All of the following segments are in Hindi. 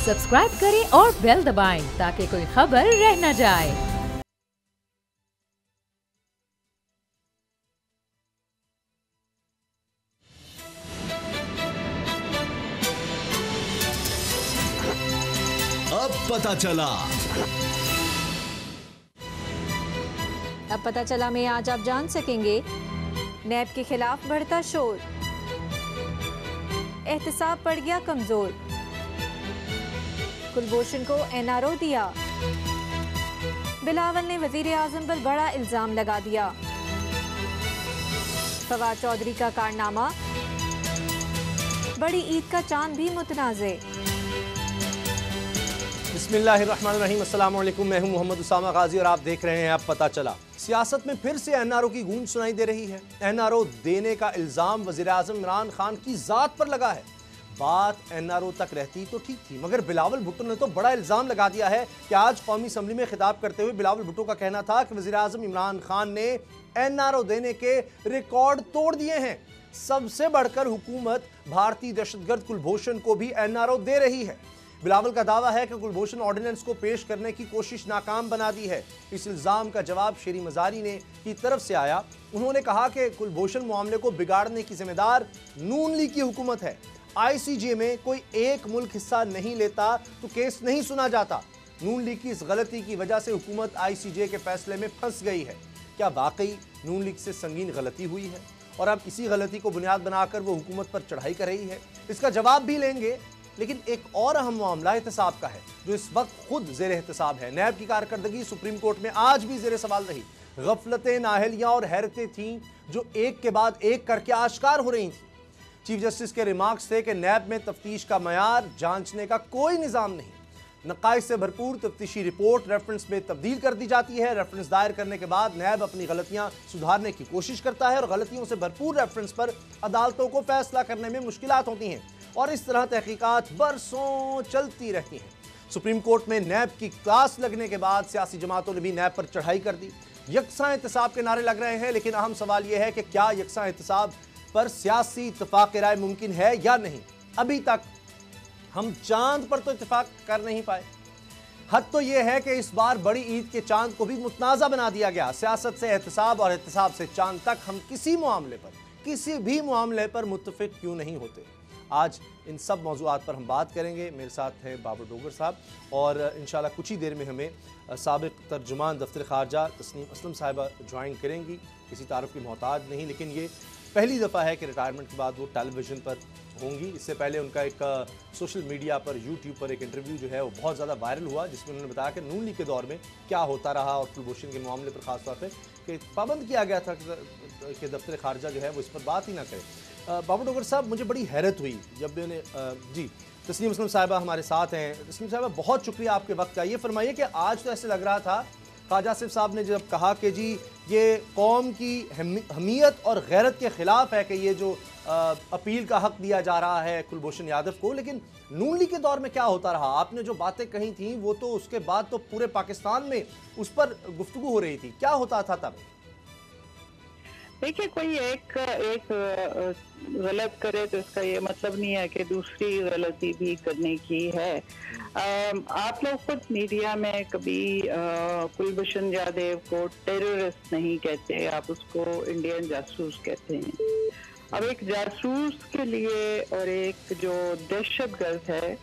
सब्सक्राइब करें और बेल दबाएं ताकि कोई खबर रह न जाए। अब पता चला। अब पता चला में आज आप जान सकेंगे, नैब के खिलाफ बढ़ता शोर, एहतसाब पड़ गया कमजोर, कुलभूषण को एनआरओ दिया, बिलावल ने वजीर आजम पर बड़ा इल्जाम लगा दिया, फवाद चौधरी का कारनामा, बड़ी ईद का चांद भी मुतनाज़े। बिस्मिल्लाहिर्रहमानिर्रहीम, अस्सलाम वालेकुम। मैं हूं मोहम्मद उसामा गाजी और आप देख रहे हैं अब पता चला। सियासत में फिर से एनआरओ की गूंज सुनाई दे रही है। एनआरओ देने का इल्जाम वजीर आजम इमरान खान की जात पर लगा है। बात एनआरओ तक रहती तो ठीक थी, मगर बिलावल भुट्टो ने तो बड़ा इल्जाम लगा दिया है कि आज कौमी असम्बली में खिताब करते हुए बिलावल भुट्टो का कहना था कि वजीर आजम इमरान खान ने एनआरओ देने के रिकॉर्ड तोड़ दिए हैं। सबसे बढ़कर हुकूमत भारतीय दहशतगर्द कुलभूषण को भी एनआरओ दे रही है। बिलावल का दावा है कि कुलभूषण ऑर्डिनेंस को पेश करने की कोशिश नाकाम बना दी है। इस इल्जाम का जवाब शेरी मजारी ने की तरफ से आया। उन्होंने कहा कि कुलभूषण मामले को बिगाड़ने की जिम्मेदार नून लीग की हुकूमत है। आईसीजे में कोई एक मुल्क हिस्सा नहीं लेता तो केस नहीं सुना जाता। नून लीग की इस गलती की वजह से हुकूमत आईसीजे के फैसले में फंस गई है। क्या वाकई नून लीग से संगीन गलती हुई है और अब इसी गलती को बुनियाद बनाकर वो हुकूमत पर चढ़ाई कर रही है? इसका जवाब भी लेंगे, लेकिन एक और अहम मामला एहतसाब का है जो इस वक्त खुद जेर एहतसाब है। नैब की कारकर्दगी सुप्रीम कोर्ट में आज भी जेर सवाल रही। गफलतें, नाअहलियां और हैरतें थीं जो एक के बाद एक करके आश्कार हो रही थी। चीफ जस्टिस के रिमार्क्स थे कि नैब में तफ्तीश का मयार जांचने का कोई निज़ाम नहीं। नकाइश से भरपूर तफ्तीशी रिपोर्ट रेफरेंस में तब्दील कर दी जाती है। रेफरेंस दायर करने के बाद नैब अपनी गलतियां सुधारने की कोशिश करता है और गलतियों से भरपूर रेफरेंस पर अदालतों को फैसला करने में मुश्किलात होती हैं और इस तरह तहकीकात बरसों चलती रहती हैं। सुप्रीम कोर्ट में नैब की क्लास लगने के बाद सियासी जमातों ने भी नैब पर चढ़ाई कर दी। यकसा एहतसाब के नारे लग रहे हैं, लेकिन अहम सवाल यह है कि क्या यकसा एहतसाब पर सियासी इत्तफाक राय मुमकिन है या नहीं? अभी तक हम चांद पर तो इत्तफाक कर नहीं पाए। हद तो यह है कि इस बार बड़ी ईद के चांद को भी मुतनाज़ा बना दिया गया। सियासत से एहतसाब और एहतसाब से चांद तक हम किसी भी मामले पर मुत्तफिक क्यों नहीं होते? आज इन सब मौज़ूआत पर हम बात करेंगे। मेरे साथ हैं बाबर डोगर साहब और इंशाल्लाह कुछ ही देर में हमें साबिक तर्जुमान दफ्तर ख़ारजा तस्नीम असलम साहिबा ज्वाइन करेंगी। किसी तारुफ की मोहताज नहीं, लेकिन ये पहली दफ़ा है कि रिटायरमेंट के बाद वो टेलीविज़न पर होंगी। इससे पहले उनका एक सोशल मीडिया पर, यूट्यूब पर एक इंटरव्यू जो है वो बहुत ज़्यादा वायरल हुआ, जिसमें उन्होंने बताया कि नून लीग के दौर में क्या होता रहा और कुलभूषण के मामले पर ख़ास तौर पर कि पाबंद किया गया था कि दफ्तर ख़ारजा जो है वो इस पर बात ही ना करे। बाबर डोगर साहब, मुझे बड़ी हैरत हुई जब मैंने जी तस्नीम असलम साहिबा हमारे साथ हैं। तस्नीम साहिबा, बहुत शुक्रिया आपके वक्त का। ये फरमाइए कि आज तो ऐसे लग रहा था ख्वाजा आसिफ साहब ने जब कहा कि जी ये कौम की हमीयत और गैरत के ख़िलाफ़ है कि ये जो अपील का हक़ दिया जा रहा है कुलभूषण यादव को, लेकिन नून लीग के दौर में क्या होता रहा? आपने जो बातें कही थी वो तो उसके बाद तो पूरे पाकिस्तान में उस पर गुफ्तगू हो रही थी। क्या होता था तब? देखिए, कोई एक गलत करे तो इसका ये मतलब नहीं है कि दूसरी गलती भी करने की है। आप लोग खुद मीडिया में कभी कुलभूषण यादव को टेररिस्ट नहीं कहते, आप उसको इंडियन जासूस कहते हैं। अब एक जासूस के लिए और एक जो दहशतगर्द है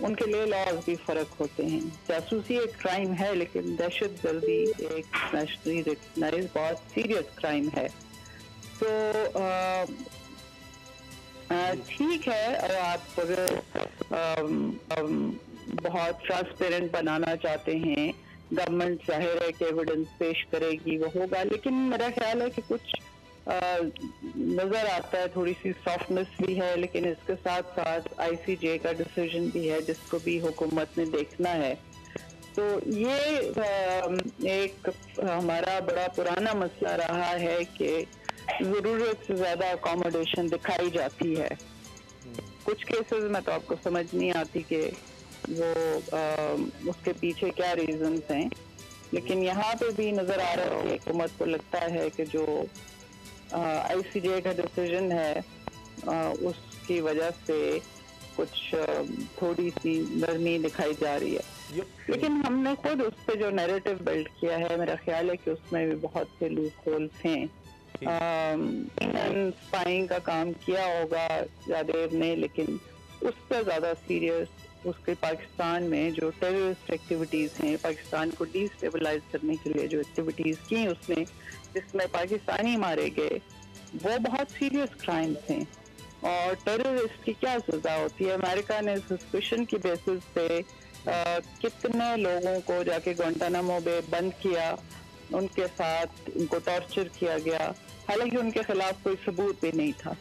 उनके लिए लॉज भी फर्क होते हैं। जासूसी एक क्राइम है, लेकिन दहशतगर्दी एक नेशनली रिकग्नाइज्ड बहुत सीरियस क्राइम है। तो ठीक है, और आप अगर बहुत ट्रांसपेरेंट बनाना चाहते हैं, गवर्नमेंट जाहिर है कि एविडेंस पेश करेगी, वो होगा। लेकिन मेरा ख्याल है कि कुछ नज़र आता है, थोड़ी सी सॉफ्टनेस भी है, लेकिन इसके साथ साथ आईसीजे का डिसीजन भी है जिसको भी हुकूमत ने देखना है। तो ये एक हमारा बड़ा पुराना मसला रहा है कि ज़रूरत से ज़्यादा अकोमोडेशन दिखाई जाती है। कुछ केसेस में तो आपको समझ नहीं आती कि वो उसके पीछे क्या रीजंस हैं, लेकिन यहाँ पे भी नज़र आ रहा है कि हुकूमत को लगता है कि जो आईसीजे का डिसीजन है उसकी वजह से कुछ थोड़ी सी नरमी दिखाई जा रही है। लेकिन हमने खुद उस पर जो नैरेटिव बिल्ड किया है, मेरा ख्याल है कि उसमें भी बहुत से लूप होल्स हैं। स्पाइंग का काम किया होगा जादेव ने, लेकिन उससे ज़्यादा सीरियस उसके पाकिस्तान में जो टेररिस्ट एक्टिविटीज़ हैं, पाकिस्तान को डिस्टेबलाइज करने के लिए जो एक्टिविटीज़ की उसने, जिसमें पाकिस्तानी मारे गए, वो बहुत सीरियस क्राइम्स हैं। और टेररिस्ट की क्या सज़ा होती है? अमेरिका ने सस्पिशन की बेसिस पे कितने लोगों को जाके गुआंटानामो में बंद किया, उनके साथ उनको टॉर्चर किया गया, हालांकि उनके खिलाफ कोई सबूत भी नहीं था।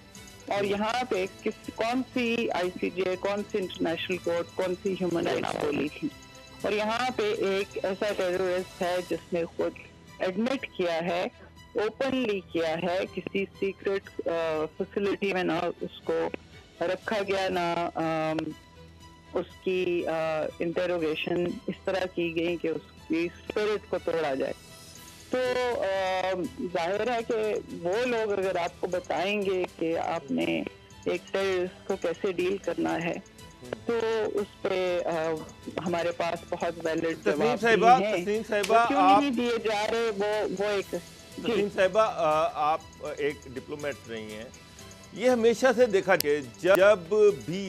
और यहाँ पे कौन सी आईसीजे, कौन सी इंटरनेशनल कोर्ट, कौन सी ह्यूमन राइट्स बोली थी? और यहाँ पे एक ऐसा टेररिस्ट है जिसने खुद एडमिट किया है, ओपनली किया है, किसी सीक्रेट फैसिलिटी में ना उसको रखा गया, ना उसकी इंटेरोगेशन इस तरह की गई कि उसकी स्पिरिट को तोड़ा जाए। तो जाहिर है कि वो लोग अगर आपको बताएंगे कि आपने एक टेररिस्ट को कैसे डील करना है, तो उस पे हमारे पास बहुत वैलिड जवाब क्यों नहीं दिए जा रहे, वो एक। तस्नीम साहिबा, आप एक डिप्लोमेट रही हैं, ये हमेशा से देखा कि जब भी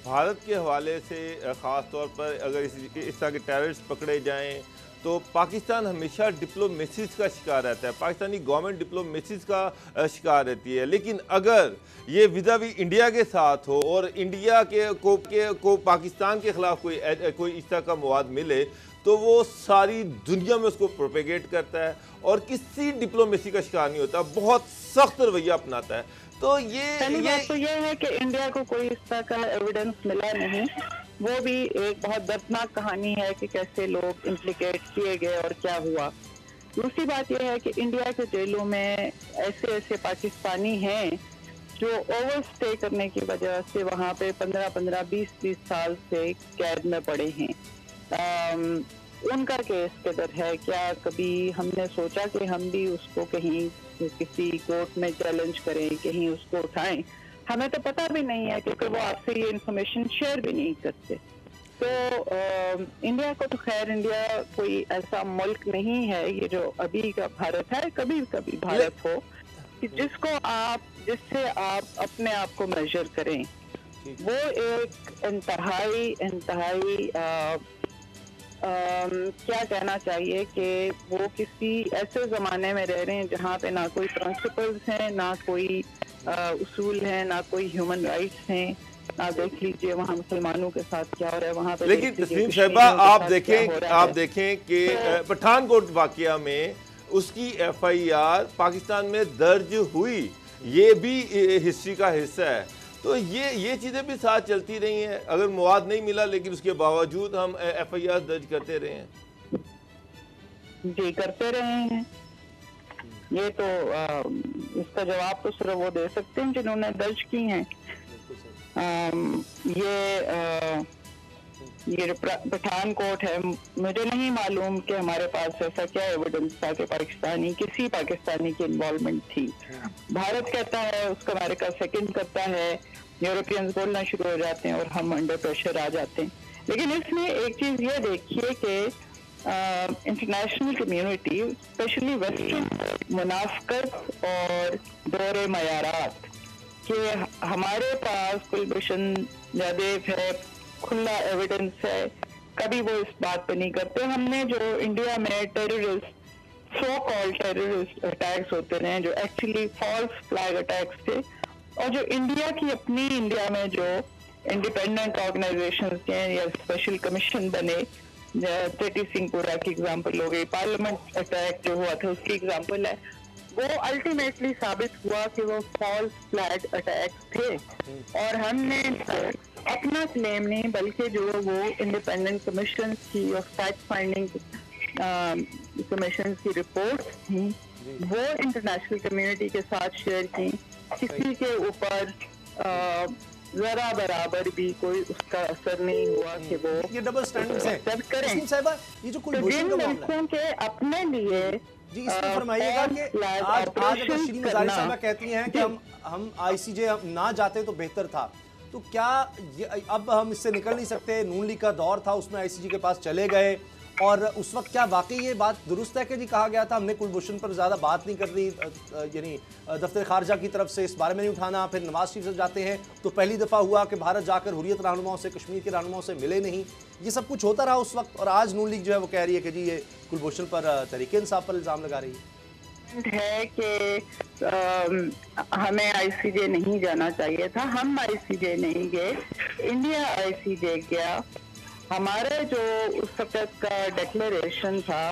भारत के हवाले से ख़ास तौर पर अगर इस तरह के टेररिस्ट पकड़े जाएं तो पाकिस्तान हमेशा डिप्लोमेसीज का शिकार रहता है, पाकिस्तानी गवर्नमेंट डिप्लोमेसीज का शिकार रहती है। लेकिन अगर ये विज़ावी इंडिया के साथ हो और इंडिया को पाकिस्तान के ख़िलाफ़ कोई इस तरह का मवाद मिले तो वो सारी दुनिया में उसको प्रोपेगेट करता है और किसी डिप्लोमेसी का शिकार नहीं होता, बहुत सख्त रवैया अपनाता है। तो ये है कि इंडिया को कोई इस तरह का एविडेंस मिला नहीं। वो भी एक बहुत दर्दनाक कहानी है कि कैसे लोग इम्प्लिकेट किए गए और क्या हुआ। दूसरी बात यह है कि इंडिया के जेलों में ऐसे पाकिस्तानी हैं जो ओवरस्टे करने की वजह से वहाँ पे 15-15, 20-20 साल से कैद में पड़े हैं। उनका केस किधर है? क्या कभी हमने सोचा कि हम भी उसको कहीं किसी कोर्ट में चैलेंज करें, कहीं उसको उठाएं? हमें तो पता भी नहीं है क्योंकि वो आपसे ये इन्फॉर्मेशन शेयर भी नहीं करते। तो इंडिया को तो खैर, इंडिया कोई ऐसा मुल्क नहीं है ये जो अभी का भारत है, कभी कभी भारत हो कि जिससे आप अपने आप को मेजर करें। वो एक इंतहाई क्या कहना चाहिए कि वो किसी ऐसे ज़माने में रह रहे हैं जहाँ पे ना कोई प्रिंसिपल्स हैं, ना कोई उसूल हैं, ना कोई ह्यूमन राइट्स हैं। आप देख लीजिए वहाँ मुसलमानों के साथ क्या हो रहा है वहाँ पे। लेकिन तस्नीम साहिबा, आप देखें कि पठानकोट वाकया में उसकी FIR पाकिस्तान में दर्ज हुई, ये भी हिस्ट्री का हिस्सा है। तो ये चीज़ें भी साथ चलती रही हैं। अगर मवाद नहीं मिला लेकिन उसके बावजूद हम FIR दर्ज करते रहे हैं। जी, करते रहे हैं। ये तो इसका जवाब तो सिर्फ वो दे सकते हैं जिन्होंने दर्ज की हैं। ये पठानकोट है, मुझे नहीं मालूम कि हमारे पास ऐसा क्या एविडेंस था कि किसी पाकिस्तानी की इन्वॉल्वमेंट थी। भारत कहता है, उसका अमेरिका सेकंड करता है, यूरोपियंस बोलना शुरू हो जाते हैं और हम अंडर प्रेशर आ जाते हैं। लेकिन इसमें एक चीज़ ये देखिए कि इंटरनेशनल कम्युनिटी, स्पेशली वेस्टर्न, मुनाफकत और दौरे मयारात कि हमारे पास कुलभूषण जादेव है, खुला एविडेंस है, कभी वो इस बात पे नहीं करते। हमने जो इंडिया में सो कॉल्ड टेररिस्ट अटैक्स होते रहे जो एक्चुअली फॉल्स फ्लैग अटैक्स थे, और जो इंडिया में जो इंडिपेंडेंट ऑर्गेनाइजेशंस हैं या स्पेशल कमीशन बने, तेटी सिंहपुरा की एग्जांपल हो गई, पार्लियामेंट अटैक जो हुआ था उसकी एग्जांपल है, वो अल्टीमेटली साबित हुआ कि वो फॉल्स फ्लैग अटैक्स थे। और हमने अपना क्लेम नहीं बल्कि जो वो इंडिपेंडेंट कमीशन की और फैक्ट फाइंडिंग कमीशन की रिपोर्ट थी वो इंटरनेशनल कम्युनिटी के साथ शेयर की। किसी के ऊपर जरा बराबर भी कोई उसका असर नहीं हुआ कि वो ये डबल स्टैंडर्ड्स हैं। एक्सेप्ट करें। साहिबा, ये जो कुलभूषण का मामला है के अपने लिए जी, इसमें फरमाइएगा कि आज अगर श्री मजारी साहिबा कहती हैं कि हम ICJ ना जाते तो बेहतर था, तो क्या अब हम इससे निकल नहीं सकते? नून लीग का दौर था, उसमें आईसीजे के पास चले गए, और उस वक्त क्या वाकई ये बात दुरुस्त है कि जी कहा गया था हमने कुलभूषण पर ज़्यादा बात नहीं कर रही, यानी दफ्तर खारजा की तरफ से इस बारे में नहीं उठाना, फिर नवाज शरीफ से जाते हैं तो पहली दफ़ा हुआ कि भारत जाकर हुर्रियत रहनुमाओं से, कश्मीर के रहनुमाओं से मिले नहीं, ये सब कुछ होता रहा उस वक्त, और आज नून लीग जो है वो कह रही है कि जी ये कुलभूषण पर तहरीक इंसाफ पर इल्ज़ाम लगा रही है कि हमें आईसीजे नहीं जाना चाहिए था। हम आईसीजे नहीं गए, इंडिया आईसीजे गया। हमारा जो उस वक्त का डिक्लेरेशन था,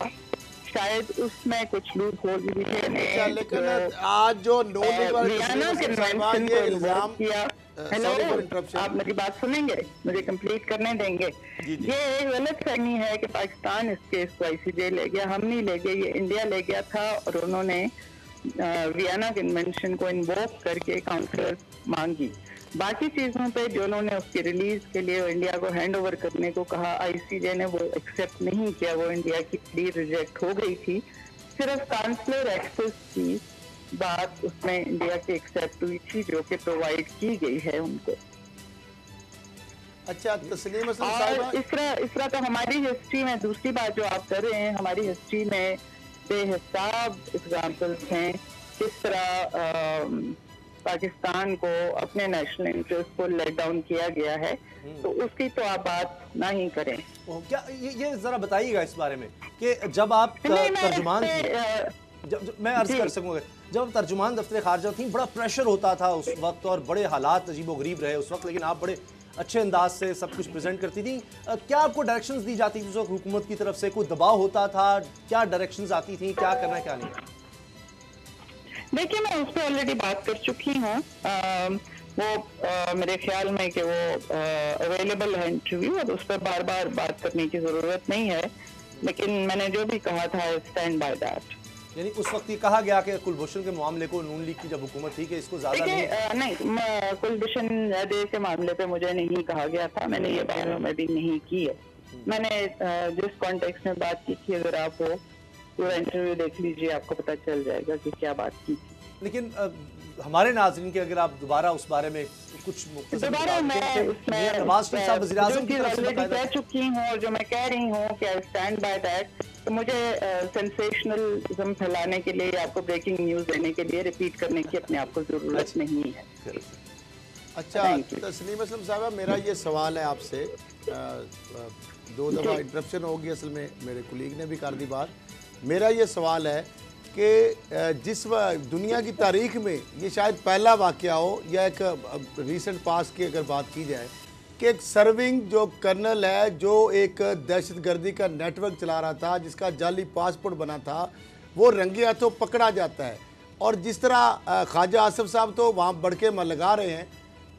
शायद उसमें कुछ लूप होल भी थे। लेकिन आज जो वियना कन्वेंशन को इन्वोक किया। हेलो, आप मेरी बात सुनेंगे, मुझे कंप्लीट करने देंगे? ये एक गलत फहमी है कि पाकिस्तान इस केस को आईसीजे ले गया, हम नहीं ले गए, ये इंडिया ले गया था, और उन्होंने वियना कन्वेंशन को इन्वोक करके काउंसलर मांगी। बाकी चीजों पे जो उन्होंने उसकी रिलीज के लिए इंडिया को हैंड ओवर करने को कहा, आईसीजे ने वो एक्सेप्ट नहीं किया, वो इंडिया की प्ली रिजेक्ट हो गई थी। सिर्फ काउंसलर एक्सेस की बात उसमें इंडिया की एक्सेप्ट हुई थी, जो कि प्रोवाइड की गई है उनको। अच्छा, तस्लीम असलम और इस तरह तो हमारी हिस्ट्री में, दूसरी बात जो आप कर रहे हैं, हमारी हिस्ट्री में बेहिसाब एग्जाम्पल्स हैं किस तरह पाकिस्तान को अपने नेशनल इंटरेस्ट को लेट डाउन किया गया है, तो उसकी तो आप बात ना ही करें। क्या ये जरा बताइएगा इस बारे में कि जब आप तर्जुमान मैं अर्ज कर सकूंगा, जब आप तर्जुमान दफ्तर खारजा थी, बड़ा प्रेशर होता था उस वक्त और बड़े हालात अजीबोगरीब रहे उस वक्त, लेकिन आप बड़े अच्छे अंदाज से सब कुछ प्रेजेंट करती थी। क्या आपको डायरेक्शंस दी जाती थी उस वक्त हुकूमत की तरफ से? कोई दबाव होता था? क्या डायरेक्शंस आती थी, क्या करना है क्या नहीं? देखिए, मैं उस पर ऑलरेडी बात कर चुकी हूँ। वो मेरे ख्याल में कि वो अवेलेबल है इंटरव्यू, और उस पर बार बार बात करने की ज़रूरत नहीं है, लेकिन मैंने जो भी कहा था स्टैंड बाय दैट। यानी उस वक्त ये कहा गया कि कुलभूषण के मामले को नून लीग की जब हुकूमत थी कि इसको ज़्यादा नहीं, कुलभूषण जाधव के मामले पे मुझे नहीं कहा गया था, मैंने ये बात में भी नहीं की है। मैंने जिस कॉन्टेक्स्ट में बात की थी, अगर आप वो पूरा इंटरव्यू देख लीजिए, आपको पता चल जाएगा कि क्या बात की थी। लेकिन हमारे नाज़रीन के अगर आप दोबारा उस बारे में कुछ दोबारा मैं नवाज शरीफ साहब वज़ीर-ए-आज़म की तरफ से कह चुकी हूँ, और जो मैं कह रही हूँ कि आई स्टैंड बाय दैट, तो मुझे सेंसेशनलिज्म फैलाने के लिए, आपको ब्रेकिंग न्यूज़ देने के लिए रिपीट करने की अपने आप को ज़रूरत नहीं है। अच्छा, तस्लीम असलम साहब, मेरा ये सवाल है आपसे, 2 दफ़ा इंटरप्शन होगी, असल में मेरे कुलीग ने भी कर दी बात। मेरा ये सवाल है कि जिस दुनिया की तारीख में ये शायद पहला वाक़या हो, या एक रीसेंट पास की अगर बात की जाए, कि एक सर्विंग जो कर्नल है, जो एक दहशतगर्दी का नेटवर्क चला रहा था, जिसका जाली पासपोर्ट बना था, वो रंगे हाथों पकड़ा जाता है। और जिस तरह ख्वाजा आसिफ साहब तो वहाँ बड़के में लगा रहे हैं,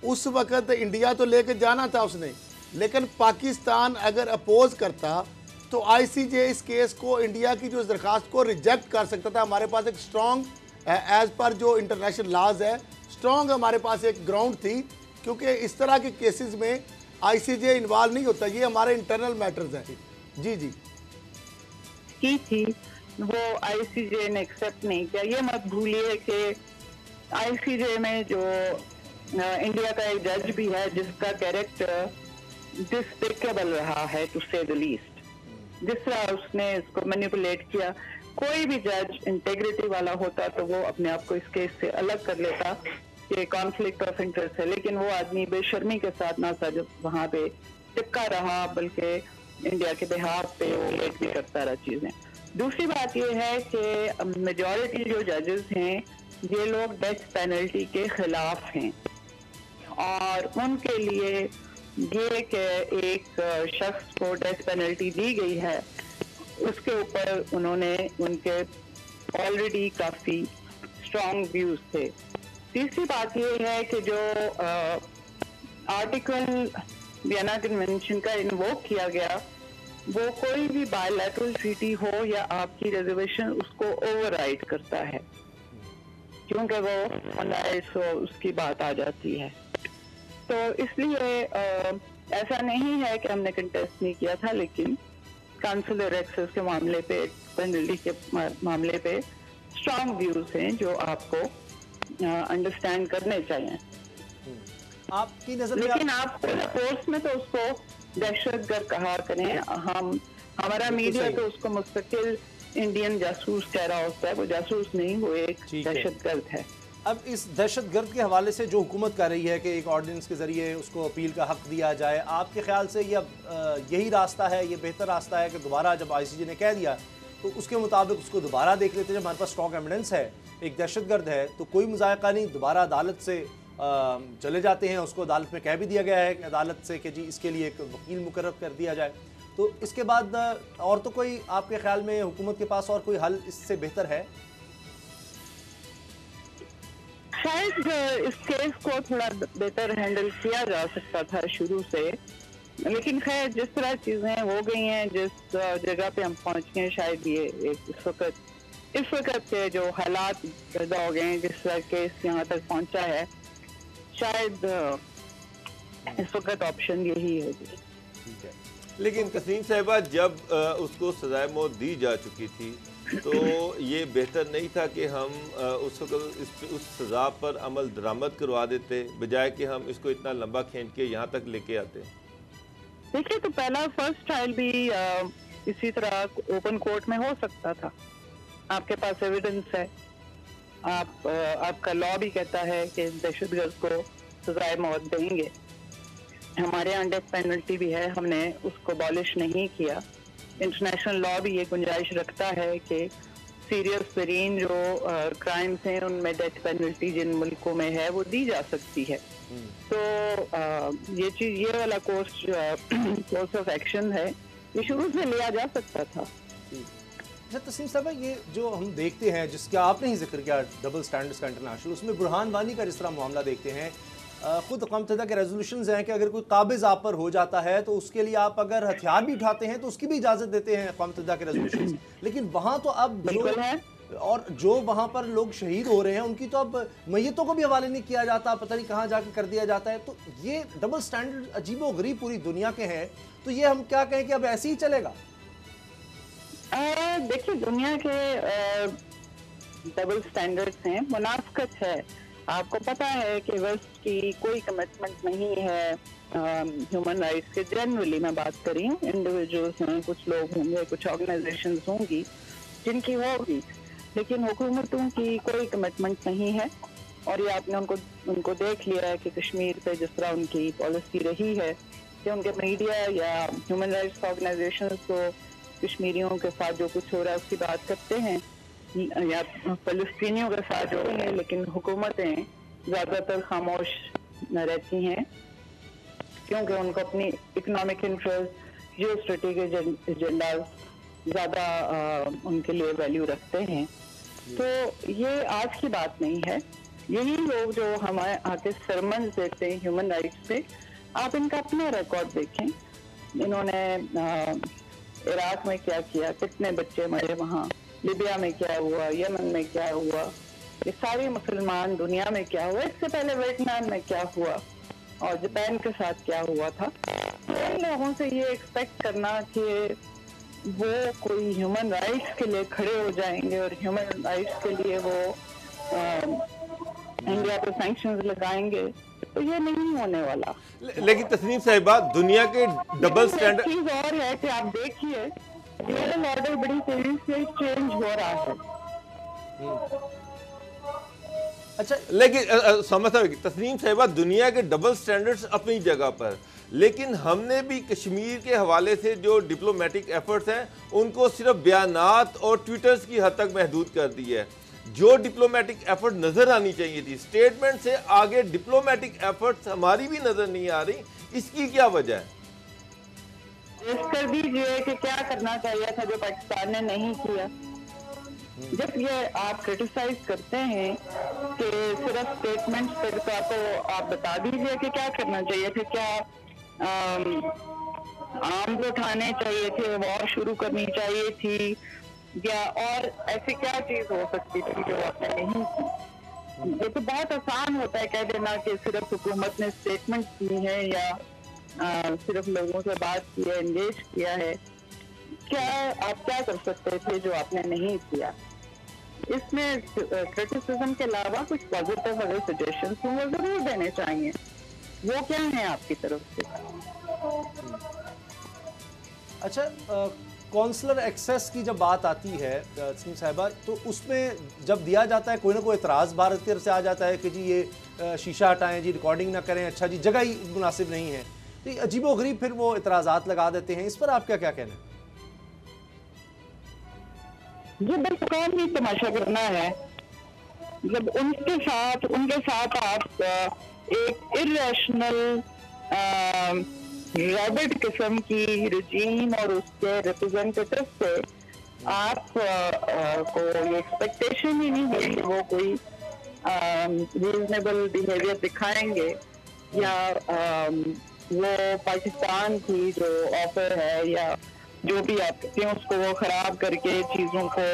उस वक़्त इंडिया तो लेकर जाना था उसने, लेकिन पाकिस्तान अगर अपोज करता तो आईसीजे इस केस को, इंडिया की जो दरख्वास्त को रिजेक्ट कर सकता था। हमारे पास एक स्ट्रॉन्ग, एज पर जो इंटरनेशनल लॉज है, स्ट्रॉन्ग हमारे पास एक ग्राउंड थी, क्योंकि इस तरह के केसेस में आईसीजे इन्वॉल्व नहीं होता, ये हमारे इंटरनल मैटर्स हैं। जी जी की थी, वो आईसीजे ने एक्सेप्ट नहीं किया। ये मत भूलिए कि आईसीजे में जो इंडिया का एक जज भी है, जिसका कैरेक्टर डिस्पिकेबल रहा है टू से द लीस्ट, जिस तरह उसने इसको मैनिपुलेट किया। कोई भी जज इंटेग्रिटी वाला होता तो वो अपने आप को इस केस से अलग कर लेता कि कॉन्फ्लिक्ट ऑफ इंटरेस्ट है, लेकिन वो आदमी बेशर्मी के साथ ना सिर्फ वहाँ पे टिक्का रहा, बल्कि इंडिया के बिहाफ पे वो लेट भी करता रहा चीज़ें। दूसरी बात ये है कि मेजॉरिटी जो जजेस हैं, ये लोग डेथ पेनल्टी के खिलाफ हैं, और उनके लिए ये कि एक शख्स को डेथ पेनल्टी दी गई है, उसके ऊपर उन्होंने उनके ऑलरेडी काफ़ी स्ट्रॉन्ग व्यूज थे। तीसरी बात ये है कि जो आर्टिकल वियना कन्वेंशन का इन्वोक किया गया, वो कोई भी बायलैटरल ट्रीटी हो या आपकी रिजर्वेशन, उसको ओवरराइड करता है, क्योंकि वो उसकी बात आ जाती है। तो इसलिए ऐसा नहीं है कि हमने कंटेस्ट नहीं किया था, लेकिन काउंसलर एक्सेस के मामले पे, पेनल्टी के मामले पे स्ट्रॉन्ग व्यूज हैं जो आपको अंडरस्टैंड करने चाहिए। आपकी नजर में लेकिन आप कोर्स में तो उसको दहशतगर्द कहा करें, हमारा मीडिया तो उसको मुस्तकिल इंडियन जासूस कह रहा होता है। वो जासूस नहीं, वो एक दहशतगर्द है। अब इस दहशतगर्द के हवाले से जो हुकूमत कर रही है कि एक ऑर्डिनेंस के जरिए उसको अपील का हक दिया जाए, आपके ख्याल से ये यही रास्ता है, ये बेहतर रास्ता है कि दोबारा जब ICJ ने कह दिया तो उसके मुताबिक उसको दोबारा देख लेते हैं? जब हमारे पास स्ट्रॉन्ग एविडेंस है, एक दहशतगर्द है, तो कोई मुजायका नहीं, दोबारा अदालत से चले जाते हैं। उसको अदालत में कह भी दिया गया है कि अदालत से कि जी इसके लिए एक वकील मुकर्रर कर दिया जाए। तो इसके बाद और तो कोई आपके ख्याल में हुकूमत के पास और कोई हल इससे बेहतर है? शायद इस केस को थोड़ा बेहतर हैंडल किया जा सकता था शुरू से, लेकिन खैर जिस तरह चीजें हो गई हैं, जिस जगह पे हम पहुंच गए, शायद ये इस वक्त के जो हालात पैदा हो गए हैं, जिस तरह केस यहाँ तक पहुंचा है, शायद इस वक्त ऑप्शन यही होगी। ठीक है, लेकिन तस्नीम साहिबा जब उसको सजाए मौत दी जा चुकी थी तो ये बेहतर नहीं था कि हम उस सज़ा पर अमल दरामद करवा देते, बजाय कि हम इसको इतना लंबा खींच के यहाँ तक लेके आते? देखिए, तो पहला फर्स्ट ट्रायल भी इसी तरह ओपन कोर्ट में हो सकता था। आपके पास एविडेंस है, आपका लॉ भी कहता है कि दहशतगर्द को सजाए मौत देंगे। हमारे यहाँ डेथ पेनल्टी भी है, हमने उसको अबॉलिश नहीं किया। इंटरनेशनल लॉ भी ये गुंजाइश रखता है कि सीरियस तरीन जो क्राइम्स हैं उनमें डेथ पेनल्टी जिन मुल्कों में है वो दी जा सकती है। तो ये वाला कोर्स ऑफ एक्शन है, ये शुरू से लिया जा सकता था। अच्छा तस्नीम साहब, ये जो हम देखते हैं जिसका आपने ही जिक्र किया डबल स्टैंडर्ड्स का इंटरनेशनल, उसमें बुरहान वानी का जिस तरह मामला देखते हैं, खुद अक़वाम मुत्तहिदा के रेजोल्यूशंस हैं कि अगर कोई काबिज आप पर हो जाता है तो उसके लिए आप अगर हथियार भी उठाते हैं तो उसकी भी इजाज़त देते हैं अक़वाम मुत्तहिदा के रेजोल्यूशंस। लेकिन वहाँ तो अब जो वहाँ पर लोग शहीद हो रहे हैं उनकी तो अब मैयतों को भी हवाले नहीं किया जाता, पता नहीं कहाँ जाके कर दिया जाता है। तो ये डबल स्टैंडर्ड अजीबो गरीब पूरी दुनिया के हैं, तो ये हम क्या कहें कि अब ऐसे ही चलेगा? देखिए, दुनिया के डबल स्टैंडर्ड्स हैं, मुनाफकत है। आपको पता है कि वेस्ट की कोई कमिटमेंट नहीं है ह्यूमन राइट्स के। जनरली मैं बात कर रही हूँ, इंडिविजुअल्स हैं, कुछ लोग होंगे, कुछ ऑर्गेनाइजेशंस होंगी जिनकी होगी, लेकिन हुकूमतों की कोई कमिटमेंट नहीं है। और ये आपने उनको देख लिया है कि कश्मीर पे जिस तरह उनकी पॉलिसी रही है कि उनके मीडिया या ह्यूमन राइट्स ऑर्गेनाइजेशंस को कश्मीरियों के साथ जो कुछ हो रहा है उसकी बात करते हैं, या फलस्तीनियों के साथ जो है, लेकिन हुकूमतें ज़्यादातर खामोश रहती हैं क्योंकि उनको अपनी economic interest, geo strategic agenda ज़्यादा उनके लिए वैल्यू रखते हैं। तो ये आज की बात नहीं है। यही लोग जो हमारे आके सरमन देते हैं ह्यूमन राइट्स पे, आप इनका अपना रिकॉर्ड देखें। इन्होंने इराक में क्या किया, कितने बच्चे मरे वहाँ, लिबिया में क्या हुआ, यमन में क्या हुआ, ये सारी मुसलमान दुनिया में क्या हुआ, इससे पहले वियतनाम में क्या हुआ और जापान के साथ क्या हुआ था। इन लोगों से ये एक्सपेक्ट करना कि वो कोई ह्यूमन राइट्स के लिए खड़े हो जाएंगे और ह्यूमन राइट्स के लिए वो इंडिया पे सैंक्शंस लगाएंगे, तो ये नहीं होने वाला। लेकिन तस्नीम साहिबा, दुनिया के डबल स्टैंडर्ड चीज और है कि आप देखिए ग्लोबल ऑर्डर बड़ी तेजी से चेंज हो रहा है। अच्छा, लेकिन समझ तस्नीम साहिबा, दुनिया के डबल स्टैंडर्ड्स अपनी जगह पर, लेकिन हमने भी कश्मीर के हवाले से जो डिप्लोमेटिक एफर्ट्स हैं उनको सिर्फ बयानात और ट्विटर्स की हद तक महदूद कर दी है। जो डिप्लोमेटिक एफर्ट नजर आनी चाहिए थी, स्टेटमेंट से आगे डिप्लोमेटिक एफर्ट्स हमारी भी नजर नहीं आ रही, इसकी क्या वजह है? कर दीजिए कि क्या करना चाहिए था जो पाकिस्तान ने नहीं किया। जब ये आप क्रिटिसाइज करते हैं कि सिर्फ स्टेटमेंट्स पर, तो आप बता दीजिए कि क्या करना चाहिए था। क्या आर्म्स उठाने चाहिए थे, वॉर शुरू करनी चाहिए थी, या और ऐसी क्या चीज हो सकती थी जो आपने नहीं की? ये तो बहुत आसान होता है कह देना कि सिर्फ हुकूमत ने स्टेटमेंट की है या सिर्फ लोगों से बात की है, एंगेज किया है। क्या आप क्या कर सकते थे जो आपने नहीं किया? इसमें क्रिटिसिज्म के अलावा कुछ पॉजिटिव अगर सजेशंस हों वो जरूर देने चाहिए। वो क्या है आपकी तरफ से? अच्छा, कौंसलर एक्सेस की जब बात आती है तस्नीम साहिबा, तो उसमें जब दिया जाता है कोई ना कोई एतराज़ भारत की तरफ से आ जाता है कि जी ये शीशा हटाएं जी, रिकॉर्डिंग ना करें, अच्छा जी जगह ही मुनासिब नहीं है, तो अजीबोगरीब फिर वो एतराज़ात लगा देते हैं। इस पर आपका क्या कहना है? ये बेफिक्र ही तमाशा करना है। जब उनके साथ आप एक इरेशनल रॉबर्ट किस्म की रजीम और उसके रिप्रेजेंटेटिव से आप को ये एक्सपेक्टेशन ही नहीं है कि वो कोई रीजनेबल बिहेवियर दिखाएंगे या वो पाकिस्तान की जो ऑफर है या जो भी आप कहते हैं उसको वो खराब करके चीज़ों को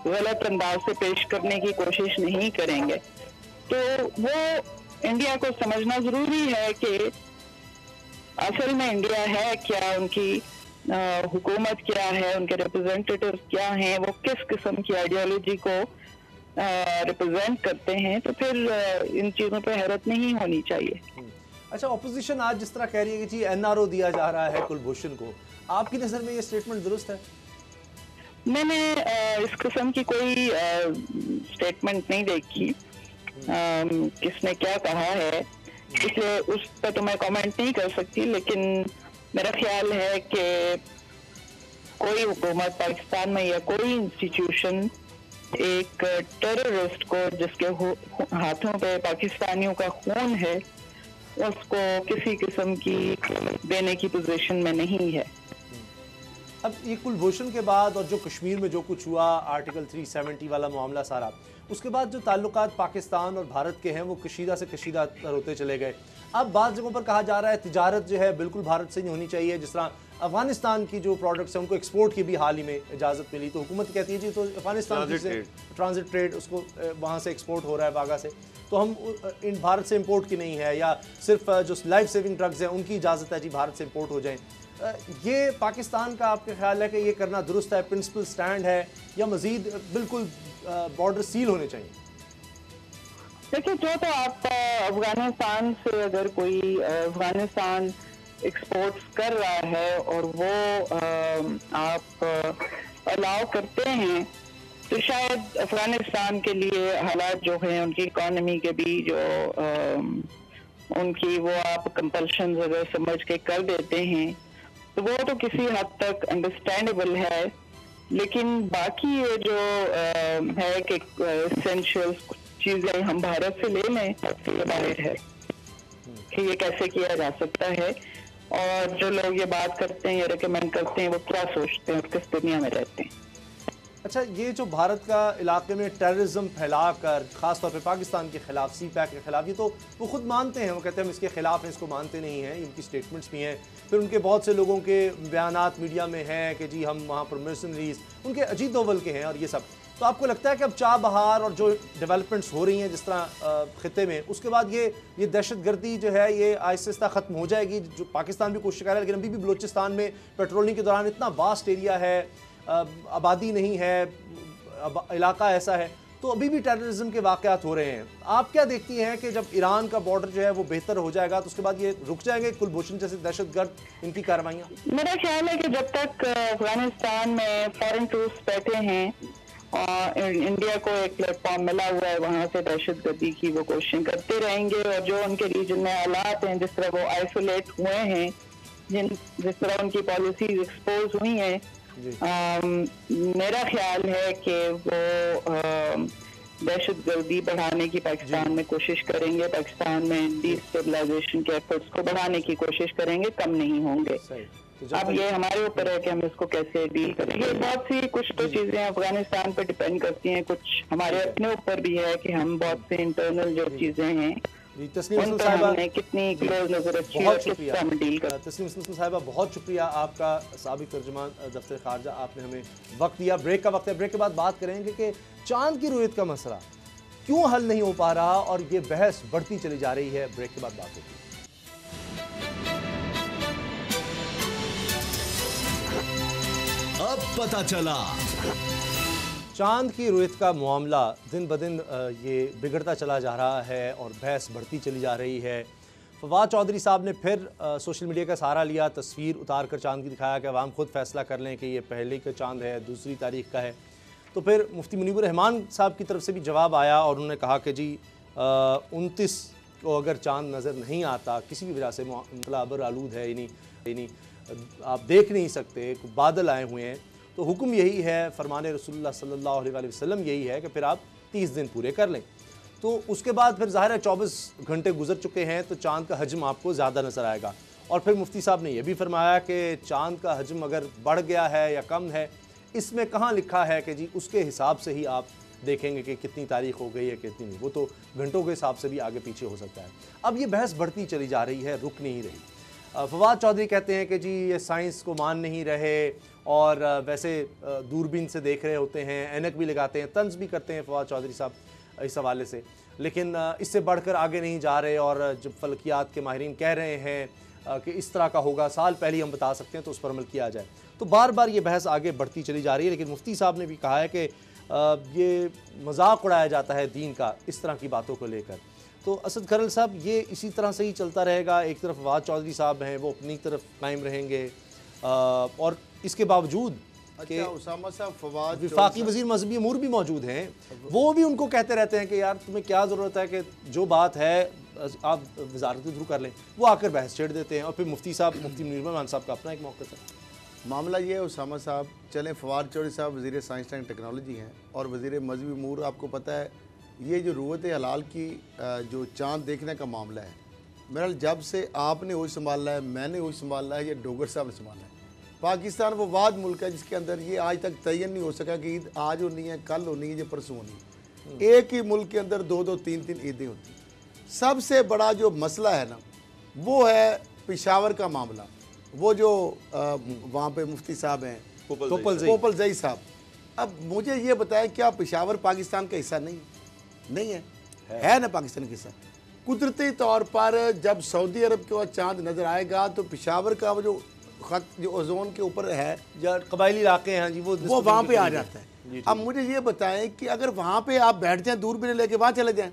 गलत अंदाज से पेश करने की कोशिश नहीं करेंगे। तो वो इंडिया को समझना ज़रूरी है कि असल में इंडिया है क्या, उनकी हुकूमत क्या है, उनके रिप्रेजेंटेटिव क्या हैं, वो किस किस्म की आइडियोलॉजी को रिप्रेजेंट करते हैं। तो फिर इन चीज़ों पे हैरत नहीं होनी चाहिए। अच्छा, ऑपोजिशन आज जिस तरह कह रही है कि जी एनआरओ दिया जा रहा है कुलभूषण को, आपकी नज़र में ये स्टेटमेंट दुरुस्त है? मैंने इस किस्म की कोई स्टेटमेंट नहीं देखी किसने क्या कहा है, इसलिए उस पर तो मैं कमेंट नहीं कर सकती। लेकिन मेरा ख्याल है कि कोई हुकूमत पाकिस्तान में या कोई इंस्टीट्यूशन एक टेररिस्ट को जिसके हाथों पे पाकिस्तानियों का खून है उसको किसी किस्म की देने की पोजीशन में नहीं है। अब ये कुलभूषण के बाद और जो कश्मीर में जो कुछ हुआ, आर्टिकल 370 वाला मामला सारा, उसके बाद जो ताल्लुकात पाकिस्तान और भारत के हैं वो कशीदा से कशीदा होते चले गए। अब बाज़ जगहों पर कहा जा रहा है तिजारत जो है बिल्कुल भारत से नहीं होनी चाहिए। जिस तरह अफगानिस्तान की जो प्रोडक्ट्स हैं उनको एक्सपोर्ट की भी हाल ही में इजाज़त मिली, तो हुकूमत कहती है जी तो अफगानिस्तान से ट्रांजिट ट्रेड उसको वहाँ से एक्सपोर्ट हो रहा है वागा से, तो हम इन भारत से इम्पोर्ट की नहीं है, या सिर्फ जो लाइफ सेविंग ड्रग्स हैं उनकी इजाज़त है जी भारत से इम्पोर्ट हो जाएँ। ये पाकिस्तान का आपका ख्याल है कि ये करना दुरुस्त है, प्रिंसिपल स्टैंड है, या मज़ीद बिल्कुल बॉर्डर सील होने चाहिए? देखिए, जो तो आप अफगानिस्तान से अगर कोई अफगानिस्तान एक्सपोर्ट्स कर रहा है और वो आप अलाउ करते हैं, तो शायद अफगानिस्तान के लिए हालात जो हैं उनकी इकॉनमी के भी जो उनकी वो आप कंपल्शन अगर समझ के कर देते हैं तो वो तो किसी हद तक अंडरस्टैंडेबल है। लेकिन बाकी ये जो है कि एसेंशियल चीज़ें हम भारत से ले लें, ये बाहर है कि ये कैसे किया जा सकता है, और जो लोग ये बात करते हैं, ये रिकमेंड करते हैं, वो क्या सोचते हैं और किस दुनिया में रहते हैं। अच्छा, ये जो भारत का इलाके में टेररिज्म फैलाकर ख़ासतौर पे पाकिस्तान के ख़िलाफ़, CPAC के ख़िलाफ़, ये तो वो खुद मानते हैं, वो कहते हैं हम इसके ख़िलाफ़ हैं, इसको मानते नहीं हैं, इनकी स्टेटमेंट्स भी हैं। फिर उनके बहुत से लोगों के बयानात मीडिया में हैं कि जी हम वहाँ पर मर्सनरीज, उनके अजीत दोवल के हैं और ये सब। तो आपको लगता है कि अब चाह बहार और जो डेवलपमेंट्स हो रही हैं जिस तरह ख़ित्ते में, उसके बाद ये दहशतगर्दी जो है ये आहिस्ता ख़त्म हो जाएगी? जो पाकिस्तान भी कोशिश कर रहा है, लेकिन अभी भी बलूचिस्तान में पेट्रोलिंग के दौरान इतना वास्ट एरिया है, आबादी नहीं है, इलाका ऐसा है, तो अभी भी टेररिज्म के वाक़यात हो रहे हैं। आप क्या देखती हैं कि जब ईरान का बॉर्डर जो है वो बेहतर हो जाएगा तो उसके बाद ये रुक जाएंगे कुलभूषण जैसे दहशतगर्द इनकी कार्रवाइयाँ? मेरा ख्याल है कि जब तक अफगानिस्तान में फॉरेन ट्रूप्स बैठे हैं और इंडिया को एक प्लेटफॉर्म मिला हुआ है, वहाँ से दहशतगर्दी की वो कोशिश करते रहेंगे। और जो उनके रीजन में हालात हैं, जिस तरह वो आइसोलेट हुए हैं, जिस तरह उनकी पॉलिसीज एक्सपोज हुई हैं, मेरा ख्याल है कि वो दहशतगर्दी बढ़ाने की पाकिस्तान में कोशिश करेंगे, पाकिस्तान में डिस्टेबलाइजेशन के एफर्ट्स को बढ़ाने की कोशिश करेंगे, कम नहीं होंगे। अब ये हमारे ऊपर है कि हम इसको कैसे डील करेंगे। बहुत सी कुछ तो चीजें अफगानिस्तान पर डिपेंड करती हैं, कुछ हमारे अपने ऊपर भी है कि हम बहुत सी इंटरनल जो चीजें हैं तस्नीम साहिबा, कितनी क्लोज नजर रखी है, बहुत शुक्रिया तस्नीम साहिबा, बहुत शुक्रिया आपका साबिक तर्जुमान दफ्तर खारजा, आपने हमें वक्त दिया। ब्रेक का वक्त है, ब्रेक के बाद बात करेंगे कि चांद की रुयत का मसला क्यों हल नहीं हो पा रहा और ये बहस बढ़ती चली जा रही है। ब्रेक के बाद बात होगी। अब पता चला चांद की रुयत का मामला दिन ब दिन ये बिगड़ता चला जा रहा है और बहस बढ़ती चली जा रही है। फवाद चौधरी साहब ने फिर सोशल मीडिया का सहारा लिया, तस्वीर उतार कर चांद की दिखाया कि अवाम खुद फैसला कर लें कि ये पहले का चांद है, दूसरी तारीख का है। तो फिर मुफ्ती मुनीबुर रहमान साहब की तरफ से भी जवाब आया और उन्होंने कहा कि जी 29 को अगर चांद नज़र नहीं आता किसी भी वजह से, मतलब अबर आलूद है, यानी आप देख नहीं सकते, बादल आए हुए हैं, तो हुक्म यही है, फरमान रसूलुल्लाह सल्लल्लाहु अलैहि वसल्लम यही है कि फिर आप 30 दिन पूरे कर लें। तो उसके बाद फिर ज़ाहिर है 24 घंटे गुजर चुके हैं तो चांद का हजम आपको ज़्यादा नज़र आएगा। और फिर मुफ्ती साहब ने यह भी फरमाया कि चांद का हजम अगर बढ़ गया है या कम है, इसमें कहाँ लिखा है कि जी उसके हिसाब से ही आप देखेंगे कि कितनी तारीख हो गई है कितनी नहीं, वो तो घंटों के हिसाब से भी आगे पीछे हो सकता है। अब ये बहस बढ़ती चली जा रही है, रुक नहीं रही। फवाद चौधरी कहते हैं कि जी ये साइंस को मान नहीं रहे और वैसे दूरबीन से देख रहे होते हैं, ऐनक भी लगाते हैं, तंज भी करते हैं फवाद चौधरी साहब इस हवाले से, लेकिन इससे बढ़कर आगे नहीं जा रहे। और जब फलकियात के माहिरीन कह रहे हैं कि इस तरह का होगा, साल पहले ही हम बता सकते हैं, तो उस पर अमल किया जाए। तो बार बार ये बहस आगे बढ़ती चली जा रही है। लेकिन मुफ्ती साहब ने भी कहा है कि ये मजाक उड़ाया जाता है दीन का इस तरह की बातों को लेकर। तो असद खरल साहब, ये इसी तरह से ही चलता रहेगा? एक तरफ फवाद चौधरी साहब हैं, वो अपनी तरफ कायम रहेंगे और इसके बावजूद अच्छा, उसामा साहब फवाद विफाकी वज़ीर मजहबी अमूर भी मौजूद हैं, वो भी उनको कहते रहते हैं कि यार तुम्हें क्या ज़रूरत है कि जो बात है आप वजारत के थ्रू कर लें, वो आकर बहस छेड़ देते हैं। और फिर मुफ्ती मुनीबुर रहमान साहब का अपना एक मौक़िफ़ है। मामला ये है उसामा साहब, चलें फवाद चौधरी साहब वज़ीर साइंस एंड टेक्नोलॉजी हैं और वज़ीर मजहबी अमूर, आपको पता है ये जो रूयत हलाल की जो चाँद देखने का मामला है, मेरा जब से आपने वही संभाला है, मैंने वही संभाला है, ये डोगर साहब ने संभाला है। पाकिस्तान वो वाद मुल्क है जिसके अंदर ये आज तक तयन नहीं हो सका कि ईद आज होनी है, कल होनी है, ये परसों होनी है। एक ही मुल्क के अंदर 2-2, 3-3 ईदें होती हैं। सबसे बड़ा जो मसला है ना, वो है पेशावर का मामला। वो जो वहाँ पे मुफ्ती साहब हैं, पोपल जई साहब, अब मुझे ये बताएं क्या पेशावर पाकिस्तान का हिस्सा नहीं है ना पाकिस्तान का हिस्सा। कुदरती तौर पर जब सऊदी अरब के बाद चांद नज़र आएगा तो पेशावर का वो जो खत जो ओजोन के ऊपर है, या कबायली इलाके हैं जी, वो वहाँ पे आ जाता है। अब मुझे ये बताएं कि अगर वहाँ पे आप बैठ जाएं, दूरबीन लेके वहाँ चले जाएं,